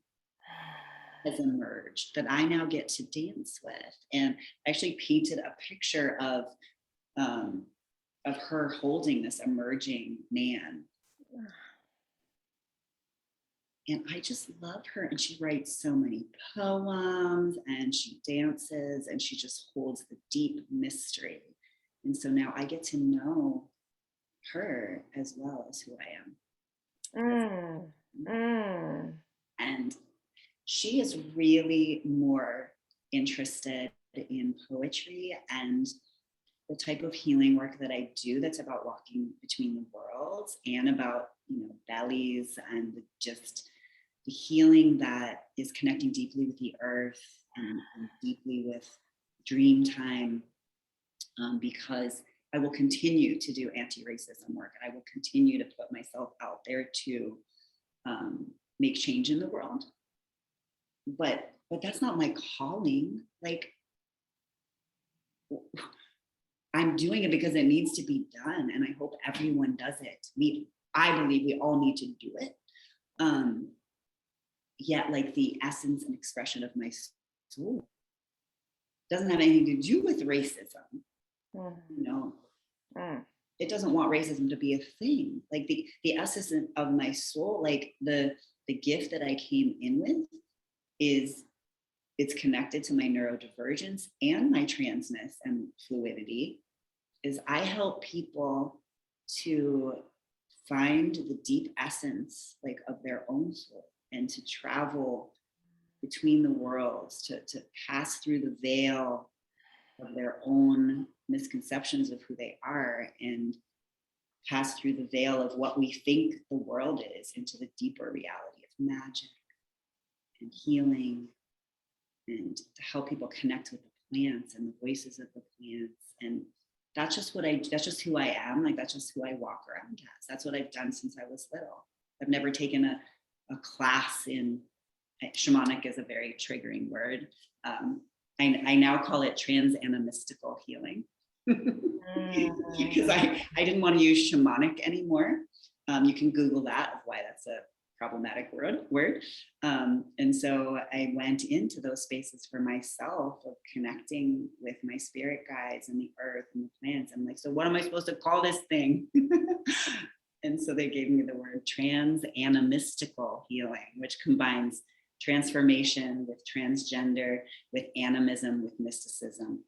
has emerged that I now get to dance with. And actually painted a picture um, of her holding this emerging man. And I just love her. And she writes so many poems and she dances and she just holds the deep mystery. And so now I get to know her as well as who I am. mm, mm. And she is really more interested in poetry and the type of healing work that I do that's about walking between the worlds and about, bellies and just the healing that is connecting deeply with the earth and deeply with dream time, because I will continue to do anti-racism work. I will continue to put myself out there to make change in the world. But that's not my calling. Like, I'm doing it because it needs to be done, and I hope everyone does it. I believe we all need to do it. Yet, like the essence and expression of my soul doesn't have anything to do with racism. Mm, You know, mm, it doesn't want racism to be a thing. Like the essence of my soul, like the gift that I came in with, is it's connected to my neurodivergence and my transness and fluidity. Is I help people to find the deep essence like of their own soul and to travel between the worlds, to pass through the veil of their own misconceptions of who they are and pass through the veil of what we think the world is into the deeper reality of magic and healing, and to help people connect with the plants and the voices of the plants. And that's just who I am. Like, that's just who I walk around as. That's what I've done since I was little. I've never taken a class in, shamanic is a very triggering word. I now call it transanimystical healing. Because I didn't want to use shamanic anymore. You can Google that, of why that's a problematic word. And so I went into those spaces for myself of connecting with my spirit guides and the earth and the plants. I'm like, so what am I supposed to call this thing? And so they gave me the word transanimystical healing, which combines transformation with transgender, with animism, with mysticism.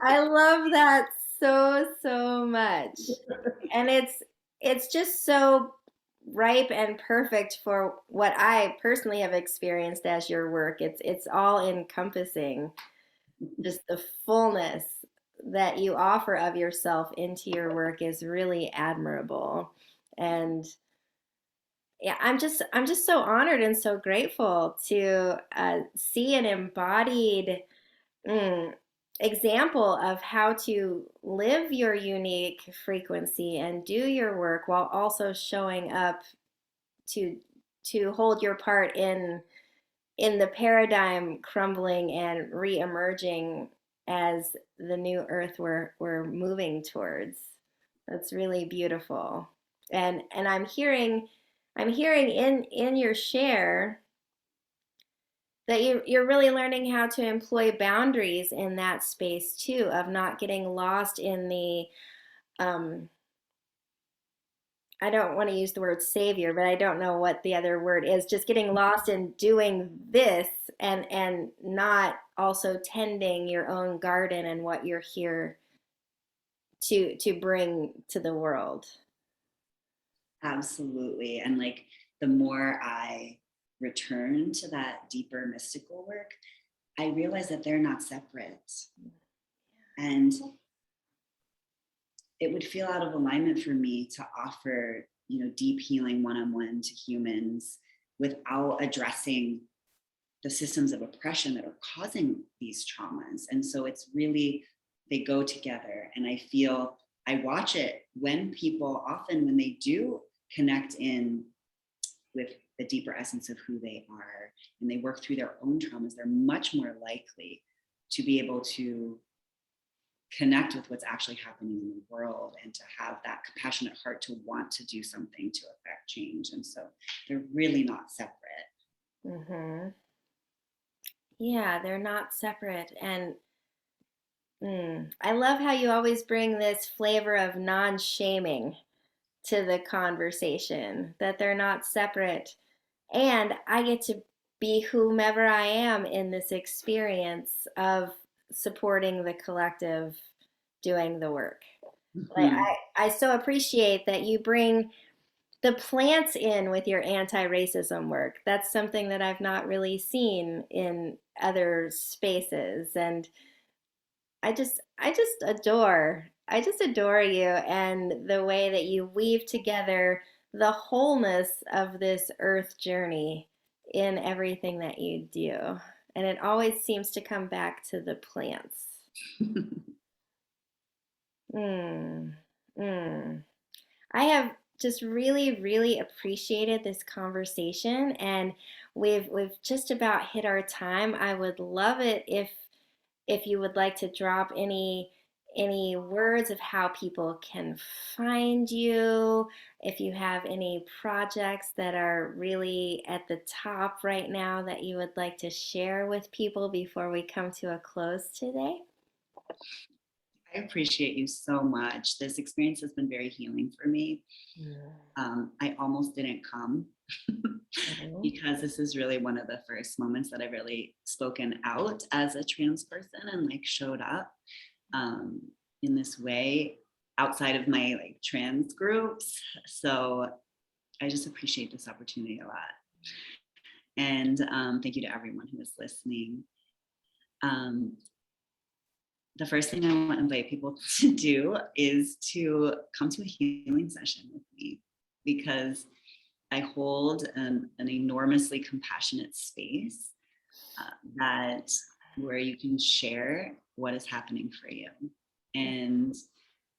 I love that so, so much. And it's just so ripe and perfect for what I personally have experienced as your work. It's all encompassing, just the fullness that you offer of yourself into your work is really admirable. And yeah, I'm just so honored and so grateful to see an embodied mm, example of how to live your unique frequency and do your work while also showing up to hold your part in the paradigm crumbling and re-emerging as the new earth we're moving towards. That's really beautiful. And I'm hearing in your share that you're really learning how to employ boundaries in that space too, of not getting lost in the um, I don't want to use the word savior, but I don't know what the other word is. Just getting lost in doing this and not also tending your own garden and what you're here to bring to the world. Absolutely. And like the more I return to that deeper mystical work, I realize that they're not separate. And it would feel out of alignment for me to offer, deep healing one-on-one to humans without addressing the systems of oppression that are causing these traumas. And so it's really, they go together. And I watch it when people, often when they do connect in with the deeper essence of who they are and they work through their own traumas, they're much more likely to be able to connect with what's actually happening in the world and to have that compassionate heart to want to do something to affect change. And so they're really not separate. Hmm. Yeah, they're not separate. And I love how you always bring this flavor of non-shaming to the conversation, that they're not separate. And I get to be whomever I am in this experience of supporting the collective doing the work. Like Mm-hmm. I so appreciate that you bring the plants in with your anti-racism work. That's something that I've not really seen in other spaces. And I just adore you and the way that you weave together the wholeness of this earth journey in everything that you do. And it always seems to come back to the plants. Mm, mm. I have just really, really appreciated this conversation, and we've just about hit our time. I would love it if you would like to drop any words of how people can find you, if you have any projects that are really at the top right now that you would like to share with people before we come to a close today. I appreciate you so much. This experience has been very healing for me. I almost didn't come Mhm. because this is really one of the first moments that I've really spoken out as a trans person and like showed up um, in this way outside of my like trans groups. So I just appreciate this opportunity a lot. And thank you to everyone who is listening. Um, the first thing I want to invite people to do is to come to a healing session with me because I hold an enormously compassionate space that where you can share what is happening for you and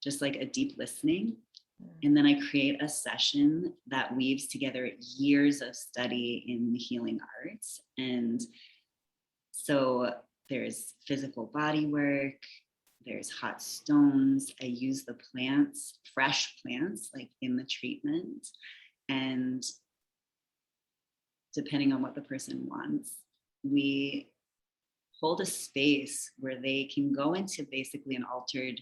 just like a deep listening. And then I create a session that weaves together years of study in the healing arts. And so there's physical body work, there's hot stones. I use the plants, fresh plants, like in the treatment. And depending on what the person wants, we hold a space where they can go into basically an altered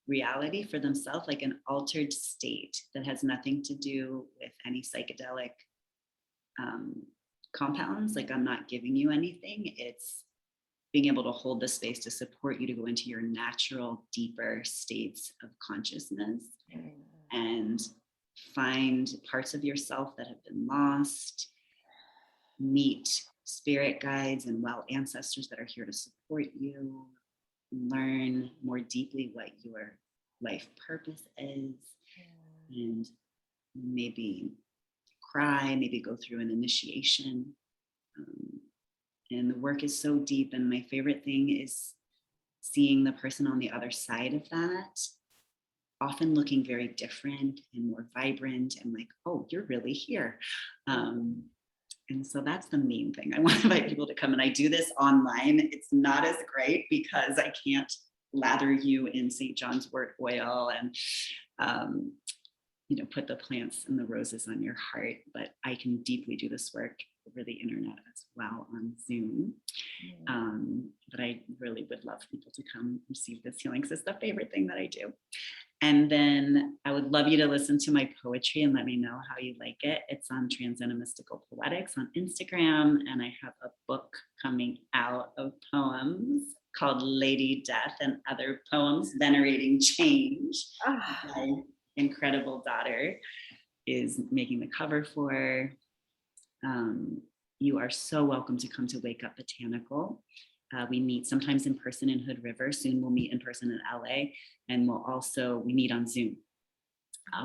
reality for themselves, like an altered state that has nothing to do with any psychedelic um, compounds. Like I'm not giving you anything. It's being able to hold the space to support you to go into your natural, deeper states of consciousness and find parts of yourself that have been lost, meet spirit guides and well ancestors that are here to support you, learn more deeply what your life purpose is, and maybe cry, maybe go through an initiation. Um, and the work is so deep. And my favorite thing is seeing the person on the other side of that, often looking very different and more vibrant and like, oh, you're really here. And so that's the main thing. I want to invite people to come, and I do this online. It's not as great because I can't lather you in St. John's wort oil and put the plants and the roses on your heart, but I can deeply do this work over the internet as well on Zoom. But I really would love people to come receive this healing because it's the favorite thing that I do. And then I would love you to listen to my poetry and let me know how you like it. It's on Transanimystical Poetics on Instagram. And I have a book coming out of poems called Lady Death and Other Poems Venerating Change. My incredible daughter is making the cover for. You are so welcome to come to Wake Up Botanical. We meet sometimes in person in Hood River. Soon we'll meet in person in LA. And we meet on Zoom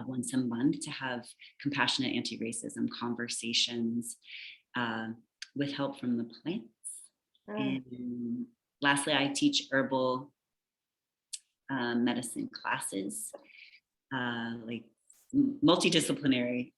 once a month to have compassionate anti-racism conversations with help from the plants. And lastly, I teach herbal medicine classes, like multidisciplinary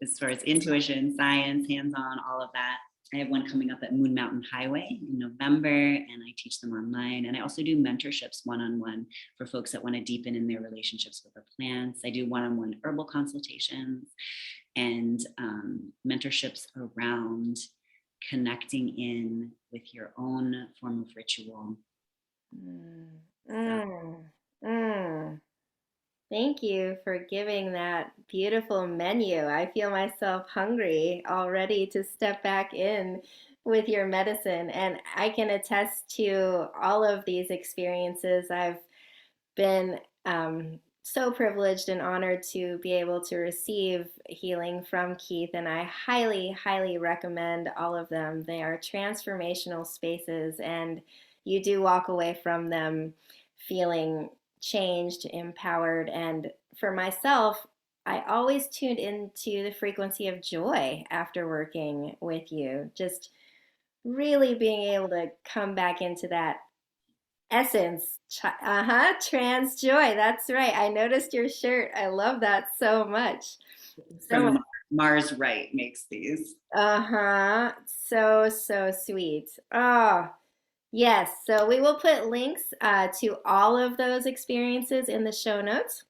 as far as intuition, science, hands-on, all of that. I have one coming up at Moon Mountain Highway in November, and I teach them online. And I also do mentorships one-on-one for folks that want to deepen in their relationships with the plants. I do one-on-one herbal consultations and mentorships around connecting in with your own form of ritual. Thank you for giving that beautiful menu. I feel myself hungry already to step back in with your medicine. And I can attest to all of these experiences. I've been so privileged and honored to be able to receive healing from Keath, and I highly, highly recommend all of them. They are transformational spaces, and you do walk away from them feeling changed, empowered. And for myself, I always tuned into the frequency of joy after working with you. Just really being able to come back into that essence. Trans joy. That's right. I noticed your shirt. I love that so much. So much. From Mars Right makes these. So, so sweet. Oh, yes. So we will put links to all of those experiences in the show notes,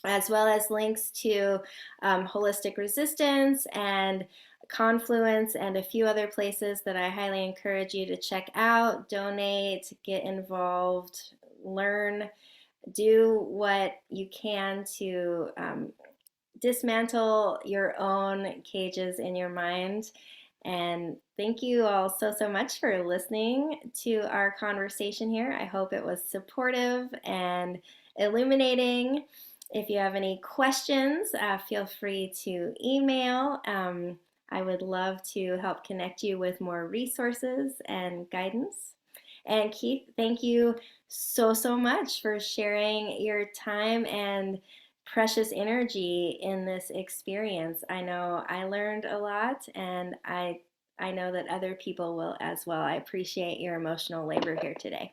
as well as links to Holistic Resistance and Confluence and a few other places that I highly encourage you to check out, donate, get involved, learn, do what you can to dismantle your own cages in your mind. And thank you all so, so much for listening to our conversation here. I hope it was supportive and illuminating. If you have any questions, feel free to email. I would love to help connect you with more resources and guidance. And Keath, thank you so, so much for sharing your time and precious energy in this experience. I know I learned a lot, and I know that other people will as well. I appreciate your emotional labor here today.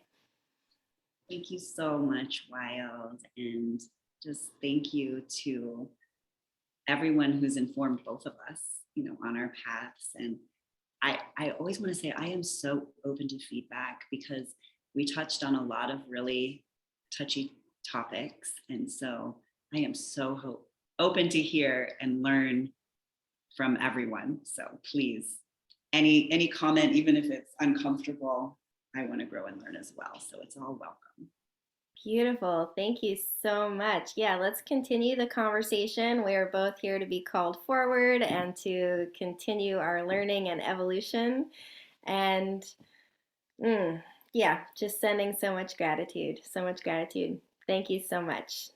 Thank you so much, Wild. And just thank you to everyone who's informed both of us, on our paths. And I always want to say I am so open to feedback because we touched on a lot of really touchy topics. And so I am so open to hear and learn from everyone. So please, any comment, even if it's uncomfortable, I want to grow and learn as well. So it's all welcome. Beautiful. Thank you so much. Yeah, let's continue the conversation. We are both here to be called forward and to continue our learning and evolution. And yeah, just sending so much gratitude. So much gratitude. Thank you so much.